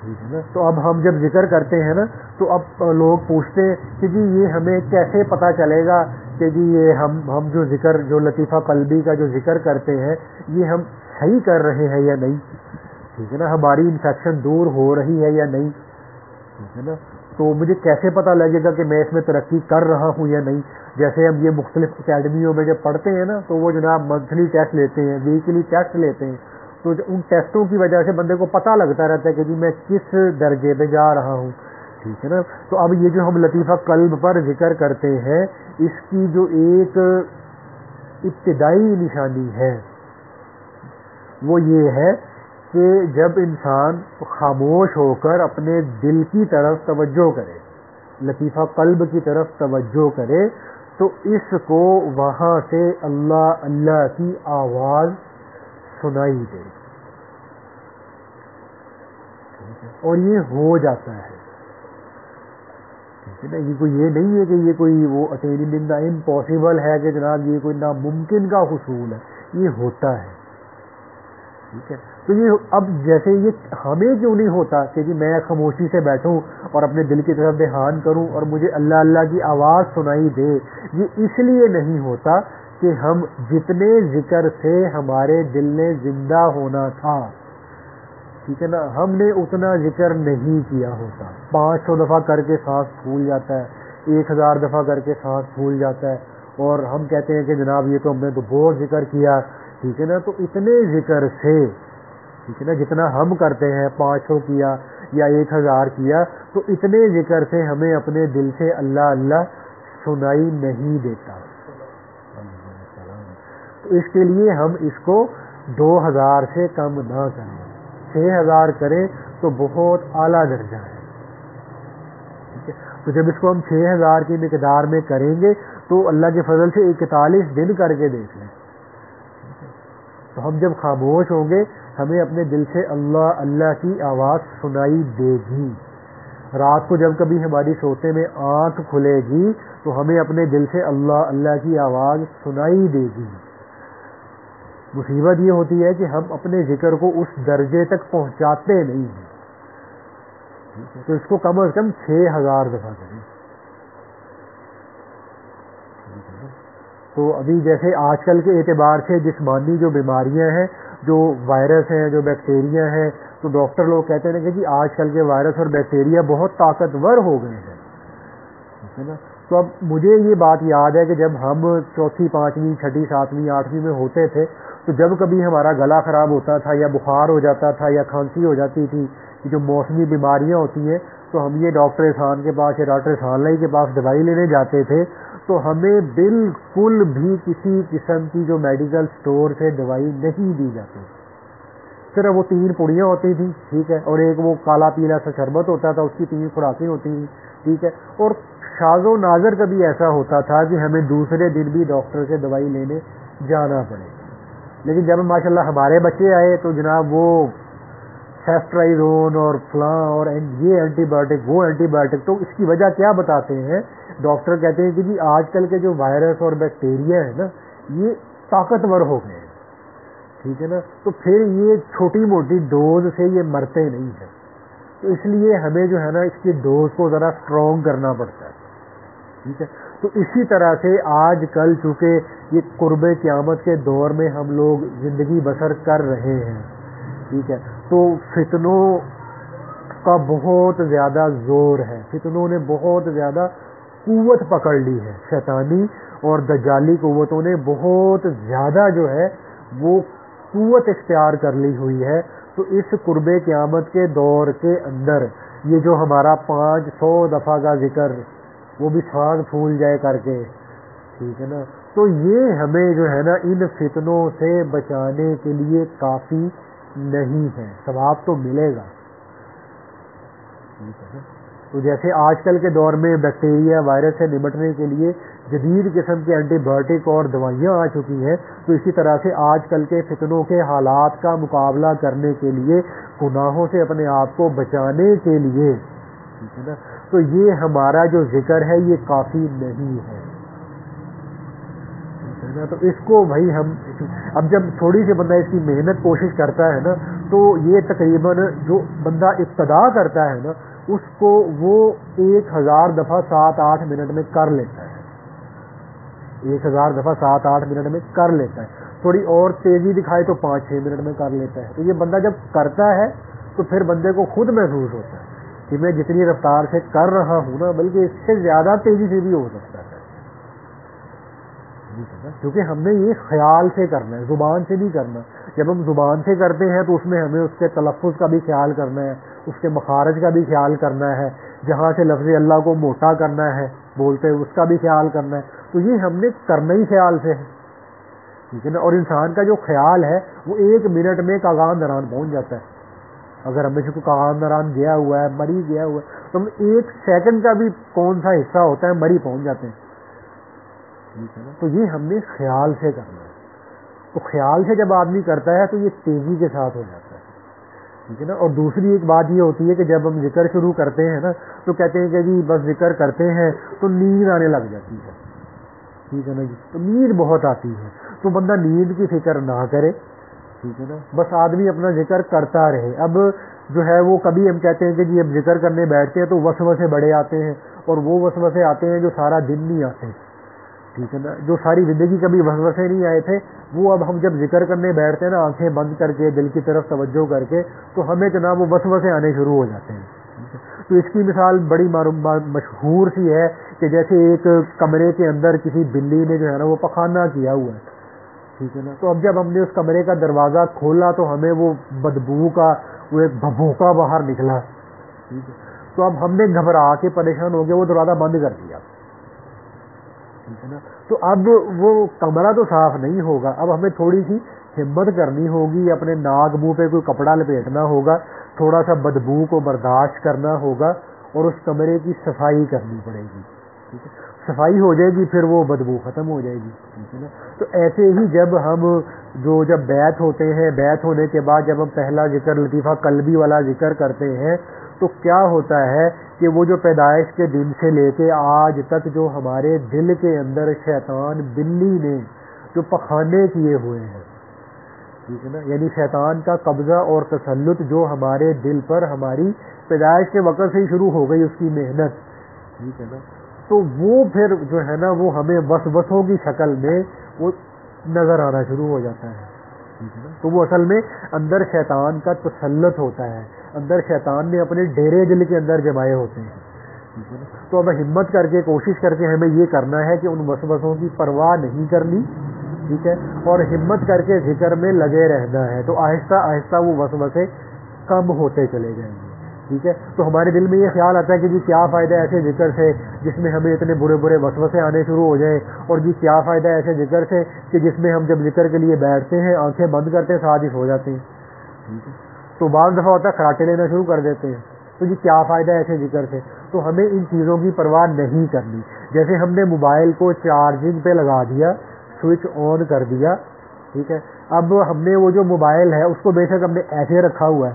ٹھیک ہے نا. تو اب ہم جب ذکر کرتے ہیں نا تو اب لوگ پوچھتے ہیں کہ جی یہ ہمیں کیسے پتہ چلے گا کہ جی یہ ہم جو ذکر، جو لطیفہ قلبی کا جو ذکر کرتے ہیں یہ ہم صحیح کر رہے ہیں یا نہیں، ٹھیک ہے نا. ہماری انفیکشن دور ہو رہی ہے یا نہیں، ٹھیک ہے نا. تو مجھے کیسے پتہ لگے گا کہ میں اس میں ترقی کر رہا ہوں یا نہیں. جیسے ہم یہ مختلف اکیڈمیوں میں جب پڑھتے ہیں نا تو وہ جناب منتھلی ٹیسٹ لیتے ہیں، ویکلی ٹیسٹ لیتے ہیں، تو ان ٹیسٹوں کی وجہ سے بندے کو پتہ لگتا رہتا ہے کہ جی میں کس درجے پہ جا رہا ہوں، ٹھیک ہے نا. تو اب یہ جو ہم لطیفہ قلب پر ذکر کرتے ہیں اس کی جو ایک ابتدائی نشانی ہے وہ یہ ہے کہ جب انسان خاموش ہو کر اپنے دل کی طرف توجہ کرے، لطیفہ قلب کی طرف توجہ کرے، تو اس کو وہاں سے اللہ اللہ کی آواز سنائی دے، اور یہ ہو جاتا ہے، ٹھیک ہے نا. یہ نہیں ہے کہ یہ کوئی وہ اٹینمنٹ امپاسبل ہے کہ جناب یہ کوئی ناممکن کا حصول ہے، یہ ہوتا ہے، ٹھیک ہے. تو یہ اب جیسے یہ ہمیں کیوں نہیں ہوتا کہ جی میں خاموشی سے بیٹھوں اور اپنے دل کی طرف دھیان کروں اور مجھے اللہ اللہ کی آواز سنائی دے، یہ اس لیے نہیں ہوتا کہ ہم جتنے ذکر سے ہمارے دل نے زندہ ہونا تھا، ٹھیک ہے نا، ہم نے اتنا ذکر نہیں کیا ہوتا. 500 دفعہ کر کے سانس پھول جاتا ہے، 1000 دفعہ کر کے سانس پھول جاتا ہے، اور ہم کہتے ہیں کہ جناب یہ تو ہم نے تو بہت ذکر کیا، ٹھیک ہے نا. تو اتنے ذکر سے، ٹھیک ہے نا، جتنا ہم کرتے ہیں 500 کیا یا 1000 کیا، تو اتنے ذکر سے ہمیں اپنے دل سے اللہ اللہ سنائی نہیں دیتا. تو اس کے لیے ہم اس کو 2000 سے کم نہ کریں، 6000 کریں تو بہت اعلیٰ درجہ ہے، ٹھیک ہے. تو جب اس کو ہم 6000 کی مقدار میں کریں گے تو اللہ کے فضل سے 41 دن کر کے دیکھ لیں، تو ہم جب خاموش ہوں گے ہمیں اپنے دل سے اللہ اللہ کی آواز سنائی دے گی. رات کو جب کبھی ہماری سوتے میں آنکھ کھلے گی تو ہمیں اپنے دل سے اللہ اللہ کی آواز سنائی دے گی. مصیبت یہ ہوتی ہے کہ ہم اپنے ذکر کو اس درجے تک پہنچاتے نہیں ہیں، تو اس کو کم از کم 6000 دفعہ کریں. تو ابھی جیسے آج کل کے اعتبار سے جسمانی جو بیماریاں ہیں، جو وائرس ہیں، جو بیکٹیریا ہیں، تو ڈاکٹر لوگ کہتے ہیں کہ جی آج کل کے وائرس اور بیکٹیریا بہت طاقتور ہو گئے ہیں، ٹھیک ہے نا. تو اب مجھے یہ بات یاد ہے کہ جب ہم 4th 5ویں 6th 7ویں 8ویں میں ہوتے تھے تو جب کبھی ہمارا گلا خراب ہوتا تھا یا بخار ہو جاتا تھا یا کھانسی ہو جاتی تھی، جو موسمی بیماریاں ہوتی ہیں، تو ہم یہ ڈاکٹر احسان کے پاس یا ڈاکٹر احسان لائی کے پاس دوائی لینے جاتے تھے، تو ہمیں بالکل بھی کسی قسم کی جو میڈیکل سٹور سے دوائی نہیں دی جاتی. صرف وہ 3 پڑیاں ہوتی تھیں، ٹھیک ہے، اور ایک وہ کالا پیلا سا شربت ہوتا تھا، اس کی 3 خوراکیں ہوتی تھیں، ٹھیک ہے. اور شاذ و نادر کبھی ایسا ہوتا تھا کہ ہمیں دوسرے دن بھی ڈاکٹر سے دوائی لینے جانا پڑے. لیکن جب ماشاءاللہ ہمارے بچے آئے تو جناب وہ سیفٹرائزون اور فلاں اور یہ اینٹی بایوٹک وہ اینٹی بایوٹک. تو اس کی وجہ کیا بتاتے ہیں ڈاکٹر؟ کہتے ہیں کہ جی آج کل کے جو وائرس اور بیکٹیریا ہے نا یہ طاقتور ہو گئے ہیں، ٹھیک ہے نا. تو پھر یہ چھوٹی موٹی ڈوز سے یہ مرتے نہیں ہیں، تو اس لیے ہمیں جو ہے نا اس کی ڈوز کو ذرا اسٹرانگ کرنا پڑتا ہے، ٹھیک ہے. تو اسی طرح سے آج کل چونکہ یہ قرب قیامت کے دور میں ہم لوگ زندگی بسر کر رہے ہیں، ٹھیک ہے، تو فتنوں کا بہت زیادہ زور ہے، فتنوں نے بہت زیادہ قوت پکڑ لی ہے، شیطانی اور دجالی قوتوں نے بہت زیادہ جو ہے وہ قوت اختیار کر لی ہوئی ہے۔ تو اس قرب قیامت کے دور کے اندر یہ جو ہمارا 500 دفعہ کا ذکر، وہ بھی سانس پھول جائے کر کے، ٹھیک ہے نا، تو یہ ہمیں جو ہے نا ان فتنوں سے بچانے کے لیے کافی نہیں ہے، ثواب تو ملے گا، ٹھیک ہے نا۔ تو جیسے آج کل کے دور میں بیکٹیریا وائرس سے نمٹنے کے لیے جدید قسم کے اینٹی بایوٹک اور دوائیاں آ چکی ہیں، تو اسی طرح سے آج کل کے فتنوں کے حالات کا مقابلہ کرنے کے لیے، گناہوں سے اپنے آپ کو بچانے کے لیے، ٹھیک ہے نا، تو یہ ہمارا جو ذکر ہے یہ کافی نہیں ہے، ٹھیک ہے نا۔ تو اس کو بھائی ہم اب جب تھوڑی سی بندہ اس کی محنت کوشش کرتا ہے نا، تو یہ تقریباً جو بندہ ابتدا کرتا ہے نا اس کو وہ 1000 دفعہ 7-8 منٹ میں کر لیتا ہے، 1000 دفعہ 7-8 منٹ میں کر لیتا ہے، تھوڑی اور تیزی دکھائے تو 5-6 منٹ میں کر لیتا ہے۔ تو یہ بندہ جب کرتا ہے تو پھر بندے کو خود محسوس ہوتا ہے کہ میں جتنی رفتار سے کر رہا ہوں نا، بلکہ اس سے زیادہ تیزی سے بھی ہو سکتا ہے، کیونکہ ہم نے یہ خیال سے کرنا ہے، زبان سے نہیں کرنا۔ جب ہم زبان سے کرتے ہیں تو اس میں ہمیں اس کے تلفظ کا بھی خیال کرنا ہے، اس کے مخارج کا بھی خیال کرنا ہے، جہاں سے لفظ اللہ کو موٹا کرنا ہے بولتے اس کا بھی خیال کرنا ہے، تو یہ ہم نے کرنا ہی خیال سے ہے، ٹھیک ہے نا۔ اور انسان کا جو خیال ہے وہ 1 منٹ میں کاغان دران پہنچ جاتا ہے۔ اگر ہمیں سے کوئی کاغان دران گیا ہوا ہے، مری گیا ہوا ہے، تو ہم 1 سیکنڈ کا بھی کون سا حصہ ہوتا ہے مری پہنچ جاتے ہیں، ٹھیک ہے نا۔ تو یہ ہم نے خیال سے کرنا ہے، تو خیال سے جب آدمی کرتا ہے تو یہ تیزی کے ساتھ ہو جاتا ہے، ٹھیک ہے نا۔ اور دوسری ایک بات یہ ہوتی ہے کہ جب ہم ذکر شروع کرتے ہیں نا تو کہتے ہیں کہ جی بس ذکر کرتے ہیں تو نیند آنے لگ جاتی ہے، ٹھیک ہے نا جی، تو نیند بہت آتی ہے، تو بندہ نیند کی فکر نہ کرے، ٹھیک ہے نا، بس آدمی اپنا ذکر کرتا رہے۔ اب جو ہے وہ کبھی ہم کہتے ہیں کہ جی اب ذکر کرنے بیٹھتے ہیں تو وسوسے بڑے آتے ہیں، اور وہ وسوسے آتے ہیں جو سارا دن نہیں آتے، ٹھیک ہے نا، جو ساری زندگی کبھی وسوسے نہیں آئے تھے وہ اب ہم جب ذکر کرنے بیٹھتے ہیں نا آنکھیں بند کر کے دل کی طرف توجہ کر کے، تو ہمیں جناب وہ وسوسے آنے شروع ہو جاتے ہیں۔ تو اس کی مثال بڑی مشہور سی ہے کہ جیسے ایک کمرے کے اندر کسی بلی نے جو ہے نا وہ پخانہ کیا ہوا ہے، ٹھیک ہے نا، تو اب جب ہم نے اس کمرے کا دروازہ کھولا تو ہمیں وہ بدبو کا وہ ایک بھبوکا باہر نکلا، ٹھیک ہے، تو اب ہم نے گھبرا کے پریشان ہو گیا وہ دروازہ بند کر دیا، ٹھیک ہے نا۔ تو اب وہ کمرہ تو صاف نہیں ہوگا، اب ہمیں تھوڑی سی ہمت کرنی ہوگی، اپنے ناک منہ پہ کوئی کپڑا لپیٹنا ہوگا، تھوڑا سا بدبو کو برداشت کرنا ہوگا، اور اس کمرے کی صفائی کرنی پڑے گی، ٹھیک ہے، صفائی ہو جائے گی پھر وہ بدبو ختم ہو جائے گی، ٹھیک ہے نا۔ تو ایسے ہی جب ہم جب بیعت ہوتے ہیں، بیعت ہونے کے بعد جب ہم پہلا ذکر لطیفہ قلبی والا ذکر کرتے ہیں تو کیا ہوتا ہے کہ وہ جو پیدائش کے دن سے لے کے آج تک جو ہمارے دل کے اندر شیطان بلی نے جو پخانے کیے ہوئے ہیں، ٹھیک ہے نا، یعنی شیطان کا قبضہ اور تسلط جو ہمارے دل پر ہماری پیدائش کے وقت سے ہی شروع ہو گئی اس کی محنت، ٹھیک ہے نا، تو وہ پھر جو ہے نا وہ ہمیں وسوسوں کی شکل میں وہ نظر آنا شروع ہو جاتا ہے، ٹھیک ہے نا۔ تو وہ اصل میں اندر شیطان کا تسلط ہوتا ہے، اندر شیطان نے اپنے ڈیرے دل کے اندر جمائے ہوتے ہیں، ٹھیک ہے نا۔ تو اب ہمت کر کے کوشش کر کے ہمیں یہ کرنا ہے کہ ان وسوسوں کی پرواہ نہیں کرنی، ٹھیک ہے، اور ہمت کر کے ذکر میں لگے رہنا ہے، تو آہستہ آہستہ وہ وسوسے کم ہوتے چلے جائیں گے، ٹھیک ہے۔ تو ہمارے دل میں یہ خیال آتا ہے کہ جی کیا فائدہ ایسے ذکر سے جس میں ہمیں اتنے برے برے وسوسے آنے شروع ہو جائیں، اور جی کیا فائدہ ایسے ذکر سے کہ جس میں ہم جب ذکر کے لیے بیٹھتے ہیں آنکھیں بند کرتے ہیں ساتھ ہی سو جاتے ہیں، ٹھیک ہے۔ تو بعض دفعہ ہوتا ہے خراٹے لینا شروع کر دیتے ہیں، تو جی کیا فائدہ ایسے ذکر سے، تو ہمیں ان چیزوں کی پرواہ نہیں کرنی۔ جیسے ہم نے موبائل کو چارجنگ پہ لگا دیا، سوئچ آن کر دیا، ٹھیک ہے، اب ہم نے وہ جو موبائل ہے اس کو بے شک ہم نے ایسے رکھا ہوا ہے،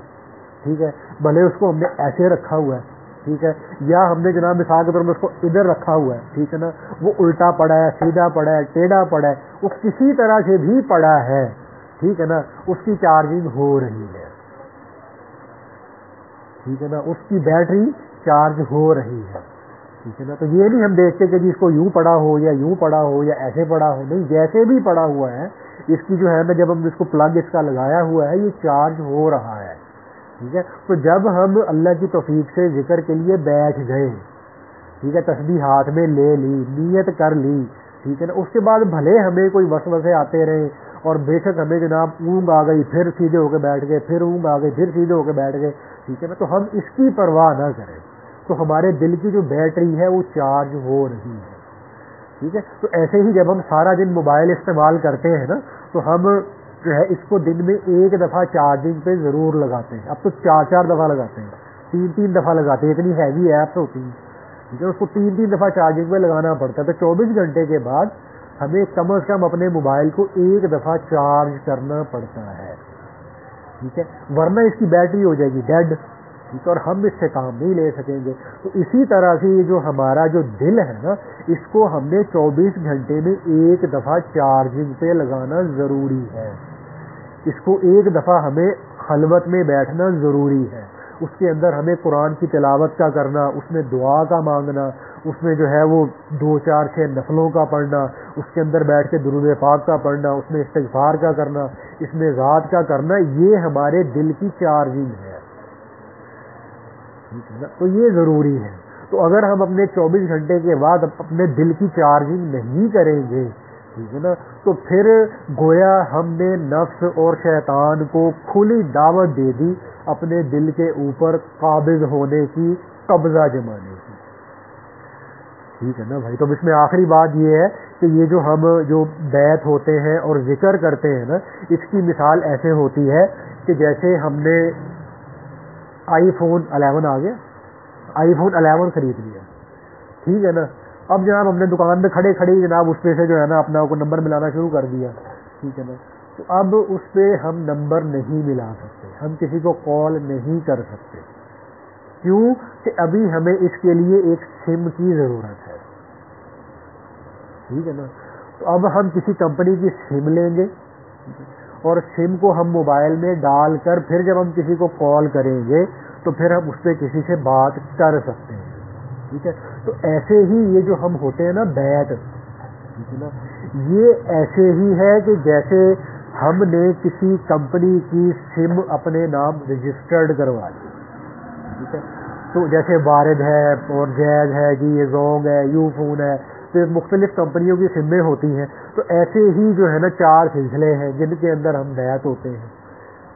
ٹھیک ہے، بھلے اس کو ہم نے ایسے رکھا ہوا ہے، ٹھیک ہے، یا ہم نے جناب مثال کے طور پر اس کو ادھر رکھا ہوا ہے، ٹھیک ہے نا، وہ الٹا پڑا ہے، سیدھا پڑا ہے، ٹیڑھا پڑا ہے، وہ کسی طرح سے بھی پڑا ہے، ٹھیک ہے نا، اس کی چارجنگ ہو رہی ہے، ٹھیک ہے نا، اس کی بیٹری چارج ہو رہی ہے، ٹھیک ہے نا۔ تو یہ نہیں ہم دیکھتے کہ جی اس کو یوں پڑا ہو یا یوں پڑا ہو یا ایسے پڑا ہو، نہیں، جیسے بھی پڑا ہوا ہے اس کی جو ہے نا جب ہم اس کو پلگ اس کا لگایا ہوا ہے یہ چارج ہو رہا ہے، ٹھیک ہے. تو جب ہم اللہ کی توفیق سے ذکر کے لیے بیٹھ گئے، ٹھیک ہے، تسبیح ہاتھ میں لے لی، نیت کر لی، ٹھیک ہے نا، اس کے بعد بھلے ہمیں کوئی وسوسے آتے رہے اور بے شک ہمیں جناب اونگ آ گئی پھر سیدھے ہو کے بیٹھ گئے، پھر اونگ آ گئی پھر سیدھے ہو کے بیٹھ گئے، ٹھیک ہے نا، تو ہم اس کی پرواہ نہ کریں. تو ہمارے دل کی جو بیٹری ہے وہ چارج ہو رہی ہے. ٹھیک ہے. تو ایسے ہی جب ہم سارا دن موبائل استعمال کرتے ہیں نا، تو ہم جو ہے اس کو دن میں ایک دفعہ چارجنگ پہ ضرور لگاتے ہیں. اب تو 4 دفعہ لگاتے ہیں، 3 دفعہ لگاتے ہیں، اتنی ہیوی ایپس ہوتی ہیں، ٹھیک ہے، اس کو 3 دفعہ چارجنگ پہ لگانا پڑتا ہے. تو 24 گھنٹے کے بعد ہمیں کم از کم اپنے موبائل کو ایک دفعہ چارج کرنا پڑتا ہے. ٹھیک ہے، ورنہ اس کی بیٹری ہو جائے گی ڈیڈ، ٹھیک ہے، اور ہم اس سے کام نہیں لے سکیں گے. تو اسی طرح سے یہ جو ہمارا جو دل ہے نا، اس کو ہم نے 24 گھنٹے میں ایک دفعہ چارجنگ پہ لگانا ضروری ہے. اس کو ایک دفعہ ہمیں خلوت میں بیٹھنا ضروری ہے. اس کے اندر ہمیں قرآن کی تلاوت کا کرنا، اس میں دعا کا مانگنا، اس میں جو ہے وہ 2 4 6 نفلوں کا پڑھنا، اس کے اندر بیٹھ کے درود پاک کا پڑھنا، اس میں استغفار کا کرنا، اس میں ذات کا کرنا، یہ ہمارے دل کی چارجنگ ہے. تو یہ ضروری ہے. تو اگر ہم اپنے 24 گھنٹے کے بعد اپنے دل کی چارجنگ نہیں کریں گے، ٹھیک ہے نا، تو پھر گویا ہم نے نفس اور شیطان کو کھلی دعوت دے دی اپنے دل کے اوپر قابض ہونے کی، قبضہ جمانے کی. ٹھیک ہے نا بھائی. تو اس میں آخری بات یہ ہے کہ یہ جو ہم جو بیت ہوتے ہیں اور ذکر کرتے ہیں نا، اس کی مثال ایسے ہوتی ہے کہ جیسے ہم نے آئی فون 11 آ گیا، آئی فون 11 خرید لیا، ٹھیک ہے نا. اب جناب ہم نے دکان پہ کھڑے کھڑے جناب اس پہ سے جو ہے نا اپنا کو نمبر ملانا شروع کر دیا، ٹھیک ہے نا. تو اب اس پہ ہم نمبر نہیں ملا سکتے، ہم کسی کو کال نہیں کر سکتے. کیوں کہ ابھی ہمیں اس کے لیے ایک سم کی ضرورت ہے، ٹھیک ہے نا. تو اب ہم کسی کمپنی کی سم لیں گے اور سم کو ہم موبائل میں ڈال کر پھر جب ہم کسی کو کال کریں گے تو پھر ہم اس پہ کسی سے بات کر سکتے ہیں. ٹھیک ہے. تو ایسے ہی یہ جو ہم ہوتے ہیں نا بیعت، ٹھیک ہے نا، یہ ایسے ہی ہے کہ جیسے ہم نے کسی کمپنی کی سم اپنے نام رجسٹرڈ کروا لی. ٹھیک ہے. تو جیسے وارد ہے اور جیز ہے جی، یہ زونگ ہے، یو فون ہے، تو مختلف کمپنیوں کی سمیں ہوتی ہیں. تو ایسے ہی جو ہے نا 4 سلسلے ہیں جن کے اندر ہم بیعت ہوتے ہیں.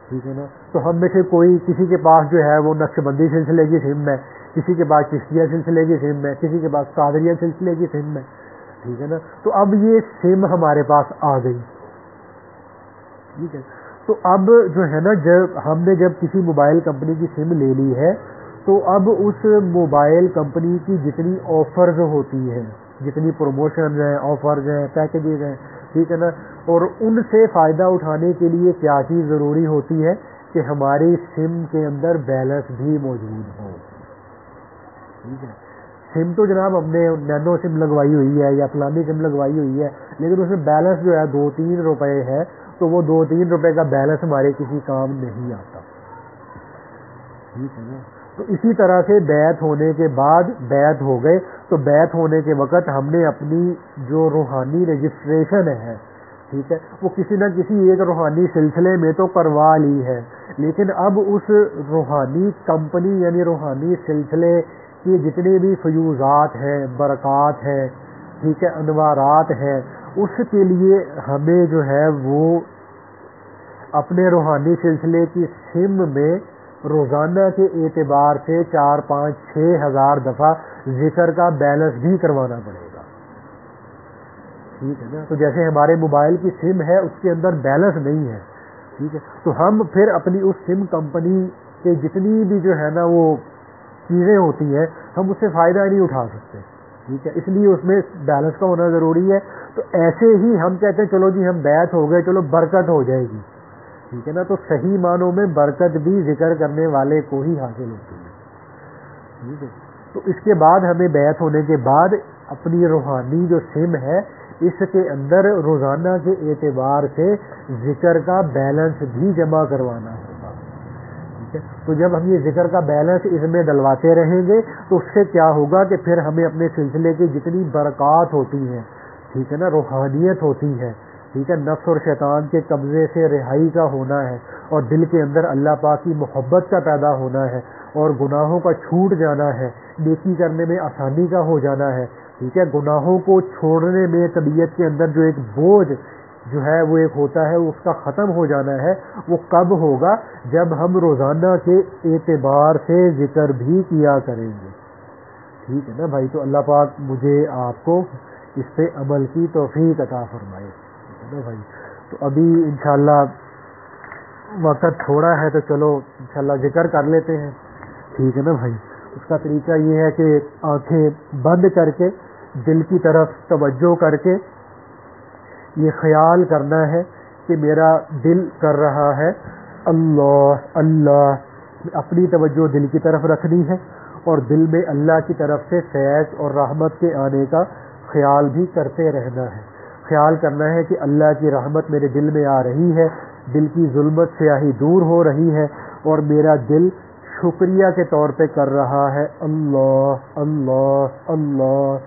ٹھیک ہے نا. تو ہم میں سے کوئی کسی کے پاس جو ہے وہ نقش بندی سلسلے کی سم ہے، کسی کے پاس چشتیہ سلسلے کی سم ہے، کسی کے پاس قادریہ سلسلے کی سم ہے. ٹھیک ہے نا. تو اب یہ سم ہمارے پاس آ گئی. ٹھیک ہے. تو اب جو ہے نا جب کسی موبائل کمپنی کی سم لے لی ہے، تو اب اس موبائل کمپنی کی جتنی آفرز ہوتی ہیں، جتنی پروموشنز ہیں، آفرز ہیں، پیکیجز ہیں، ٹھیک ہے نا، اور ان سے فائدہ اٹھانے کے لیے کیا چیز ضروری ہوتی ہے کہ ہماری سم کے اندر بیلنس بھی موجود ہو. ٹھیک ہے. سم تو جناب ہم نے نینو سم لگوائی ہوئی ہے یا فلانی سم لگوائی ہوئی ہے، لیکن اس میں بیلنس جو ہے 2-3 روپے ہے، تو وہ 2-3 روپے کا بیلنس ہمارے کسی کام نہیں آتا. ٹھیک ہے نا. تو اسی طرح سے بیعت ہونے کے بعد بیعت ہو گئے، تو بیعت ہونے کے وقت ہم نے اپنی جو روحانی رجسٹریشن ہے، ٹھیک ہے، وہ کسی نہ کسی ایک روحانی سلسلے میں تو کروا لی ہے، لیکن اب اس روحانی کمپنی یعنی روحانی سلسلے کے جتنے بھی فیوزات ہیں، برکات ہیں، ٹھیک ہے، انوارات ہیں، اس کے لیے ہمیں جو ہے وہ اپنے روحانی سلسلے کی سم میں روزانہ کے اعتبار سے 4-5-6 ہزار دفعہ ذکر کا بیلنس بھی کروانا پڑے گا. ٹھیک ہے نا. تو جیسے ہمارے موبائل کی سم ہے اس کے اندر بیلنس نہیں ہے، ٹھیک ہے، تو ہم پھر اپنی اس سم کمپنی کے جتنی بھی جو ہے نا وہ چیزیں ہوتی ہیں ہم اس سے فائدہ نہیں اٹھا سکتے. ٹھیک ہے. اس لیے اس میں بیلنس کا ہونا ضروری ہے. تو ایسے ہی ہم کہتے ہیں چلو جی ہم بیعت ہو گئے، چلو برکت ہو جائے گی. ٹھیک ہے نا. تو صحیح معنوں میں برکت بھی ذکر کرنے والے کو ہی حاصل ہوتی ہے. ٹھیک ہے. تو اس کے بعد ہمیں بیعت ہونے کے بعد اپنی روحانی جو سم ہے اس کے اندر روزانہ کے اعتبار سے ذکر کا بیلنس بھی جمع کروانا ہوگا. ٹھیک ہے. تو جب ہم یہ ذکر کا بیلنس اس میں ڈلواتے رہیں گے تو اس سے کیا ہوگا کہ پھر ہمیں اپنے سلسلے کی جتنی برکات ہوتی ہیں، ٹھیک ہے نا، روحانیت ہوتی ہے، ٹھیک ہے، نفس اور شیطان کے قبضے سے رہائی کا ہونا ہے، اور دل کے اندر اللہ پاک کی محبت کا پیدا ہونا ہے، اور گناہوں کا چھوٹ جانا ہے، نیکی کرنے میں آسانی کا ہو جانا ہے، ٹھیک ہے، گناہوں کو چھوڑنے میں طبیعت کے اندر جو ایک بوجھ جو ہے وہ ایک ہوتا ہے اس کا ختم ہو جانا ہے، وہ کب ہوگا؟ جب ہم روزانہ کے اعتبار سے ذکر بھی کیا کریں گے، ٹھیک ہے نا بھائی؟ تو اللہ پاک مجھے آپ کو اس پہ عمل کی توفیق عطا فرمائے، ٹھیک ہے نا بھائی؟ تو ابھی انشاءاللہ وقت تھوڑا ہے تو چلو انشاءاللہ ذکر کر لیتے ہیں، ٹھیک ہے نا بھائی؟ اس کا طریقہ یہ ہے کہ آنکھیں بند کر کے دل کی طرف توجہ کر کے یہ خیال کرنا ہے کہ میرا دل کر رہا ہے اللہ اللہ، اپنی توجہ دل کی طرف رکھنی ہے، اور دل میں اللہ کی طرف سے فیض اور رحمت کے آنے کا خیال بھی کرتے رہنا ہے۔ خیال کرنا ہے کہ اللہ کی رحمت میرے دل میں آ رہی ہے، دل کی ظلمت سیاہی دور ہو رہی ہے، اور میرا دل شکریہ کے طور پہ کر رہا ہے اللہ اللہ اللہ۔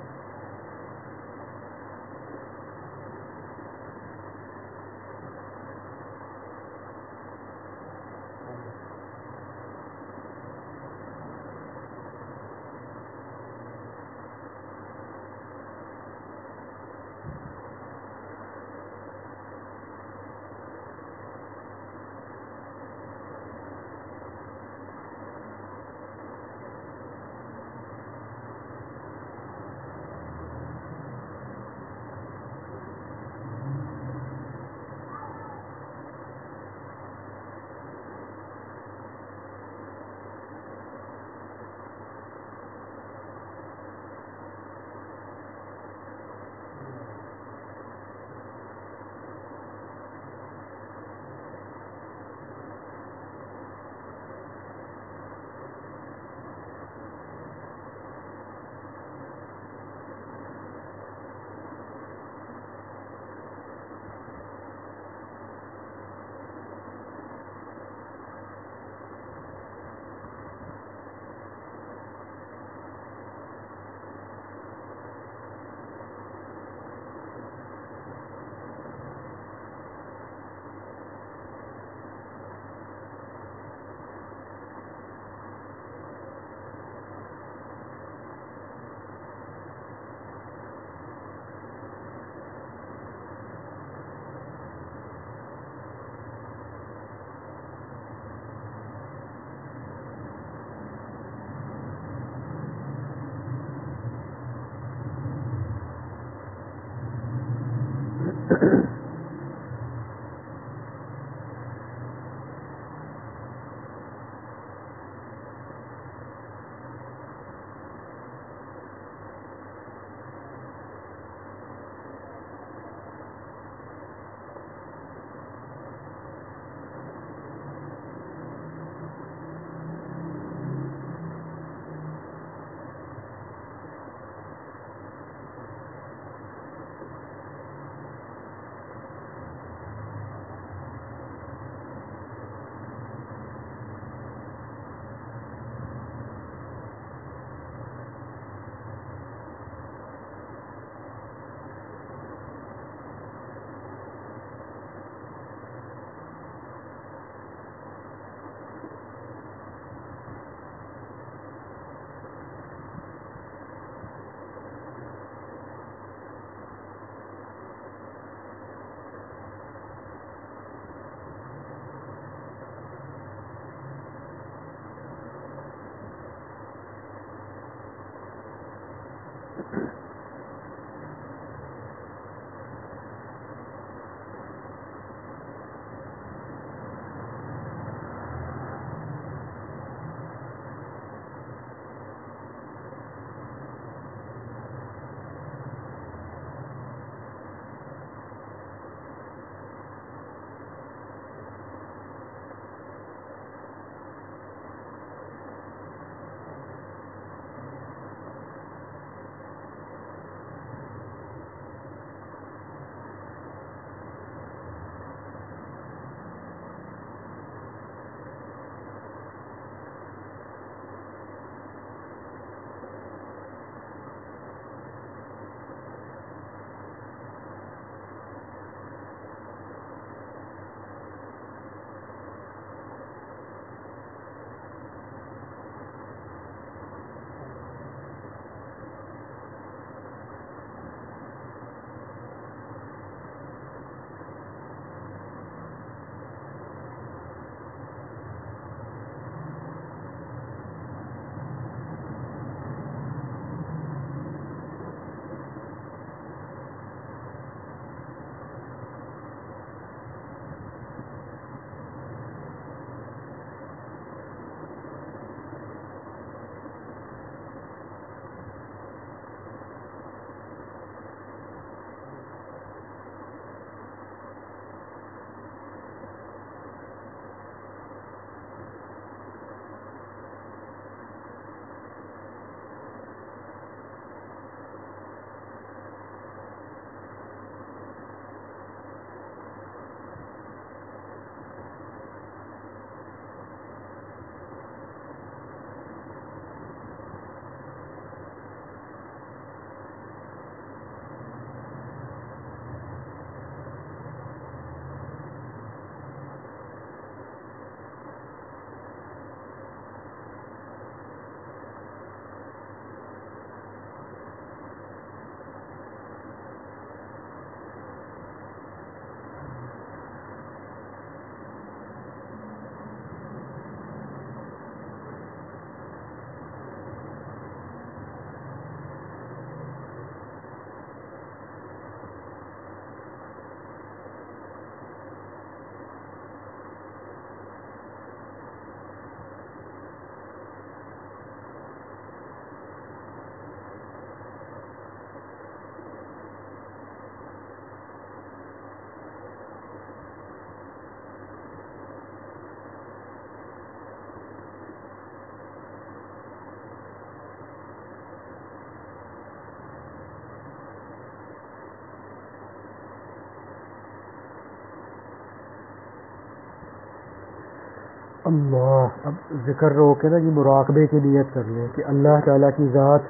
اللہ، اب ذکر رو کے نا جی مراقبے کی نیت کر لیں کہ اللہ تعالیٰ کی ذات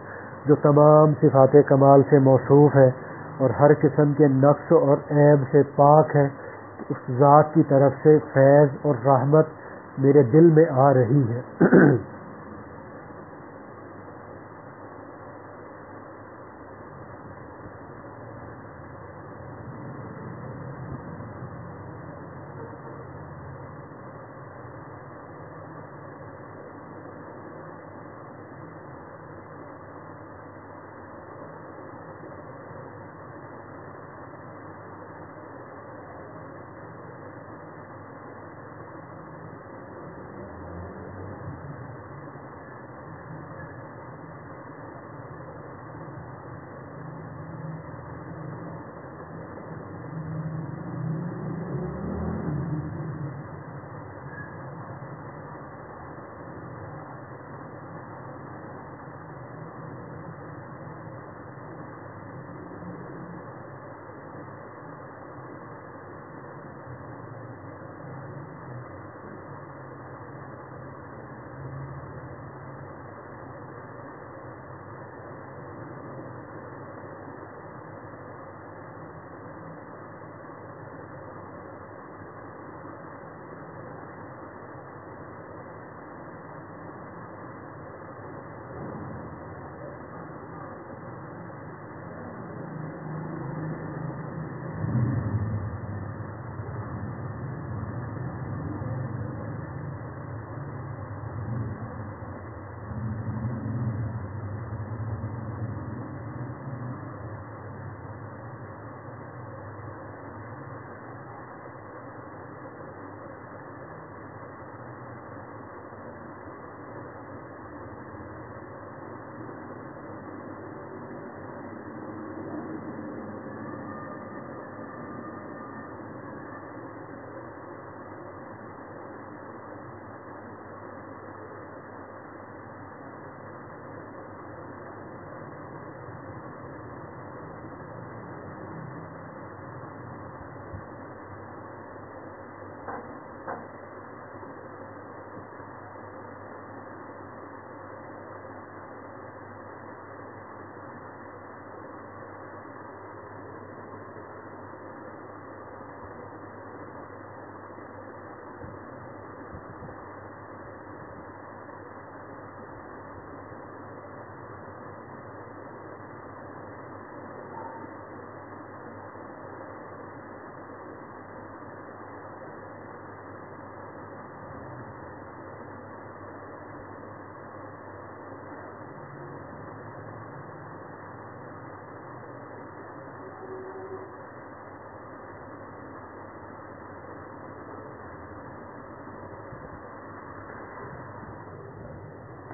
جو تمام صفات کمال سے موصوف ہے اور ہر قسم کے نقص اور عیب سے پاک ہے، اس ذات کی طرف سے فیض اور رحمت میرے دل میں آ رہی ہے۔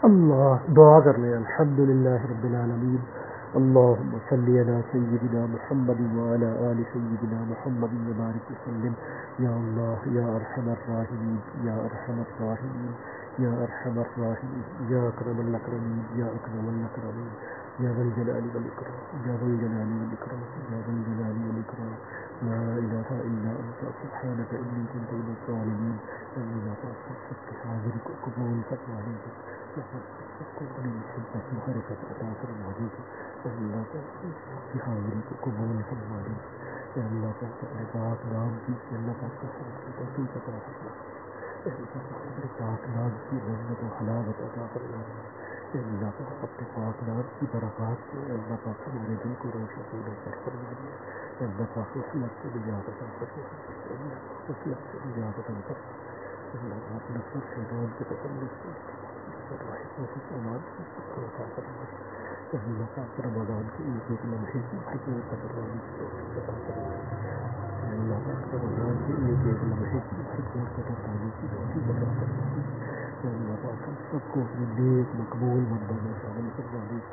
اللہ دعا کر لیں۔ الحمدللہ رب العالمین، اللہم صلی علی سیدنا محمد وعلی آل سیدنا محمد وبارک وسلم۔ یا اللہ یا ارحم الراحمین، یا ارحم الراحمین، یا ارحم الراحمین، یا اکرم الاکرمین، یا اکرم الاکرمین، یا ذا الجلال والاکرام، یا ذا الجلال والاکرام، یا ذا الجلال والاکرام، لا الہ الا انت سبحانک انی کنت من الظالمین۔ اللہ تعالیٰ سب کی حاضری کو قبول فرما لیجیے، سب کو بڑی محبت معرفت عطا فرما دیجیے، اللہ تعالیٰ سب کی حاضری کو قبول فرما دیجیے، اللہ تعالیٰ اپنے پاک نام کی اللہ پاک کو سمجھنے توفیق عطا فرما دیجیے، اللہ تعالیٰ اپنے پاک نام کی رحمت و حلاوت عطا فرما دیجیے، اللہ تعالیٰ اپنے پاک نام کی برکات سے اللہ پاک ہمارے دل کو روشن نظر فرما دیجیے، اللہ پاک غفلت سے نجات عطا فرما دیجیے، اللہ پاک غفلت سے نجات عطا فرما دیجیے، اللہ پاک نفرت شیطان کے تسلط سے امان کو عطا فرما دیجیے، اللہ پاک رمضان کے ایک ایک لمحے کی بھرپور قدردانی کی توفیق عطا فرما دیجیے، اللہ پاک رمضان کے ایک ایک لمحے کی بھرپور قدردانی کی توفیق عطا فرما دیجیے، اللہ پاک ہم سب کو اپنے نیک مقبول بندوں میں شامل فرما دیجیے،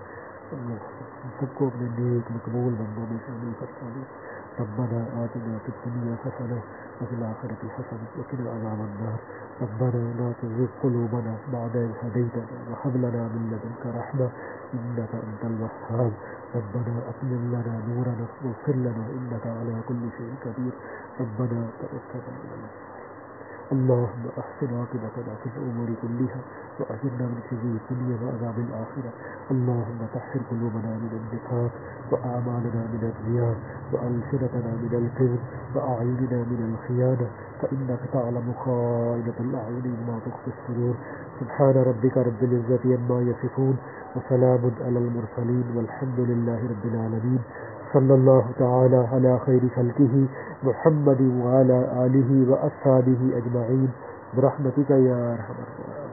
اللہ پاک ہم سب کو اپنے نیک مقبول بندوں میں شامل فرما دیجیے۔ ربنا آتنا في الدنيا حسنة وفي الآخرة حسنة وقنا عذاب النار، ربنا لا تزغ قلوبنا بعد إذ هديتنا وهب لنا من لدنك رحمة إنك أنت الوهاب، ربنا أتمم لنا نورنا واغفر لنا إنك على كل شيء قدير، ربنا تقبل منا اللهم احسن عاقبتنا في الامور كلها واجرنا من خزي الدنيا وعذاب الاخره. اللهم طهر قلوبنا من النفاق واعمالنا من الرياء والسنتنا من الكذب واعيننا من الخيانه فانك تعلم خائنة الاعين وما تخفي الصدور. سبحان ربك رب العزة عما يصفون وسلام على المرسلين والحمد لله رب العالمين. صلی اللہ تعالی علی خیر خلقہ محمد وعلی آلہ واصحابہ اجمعین برحمتک یا ارحم الراحمین.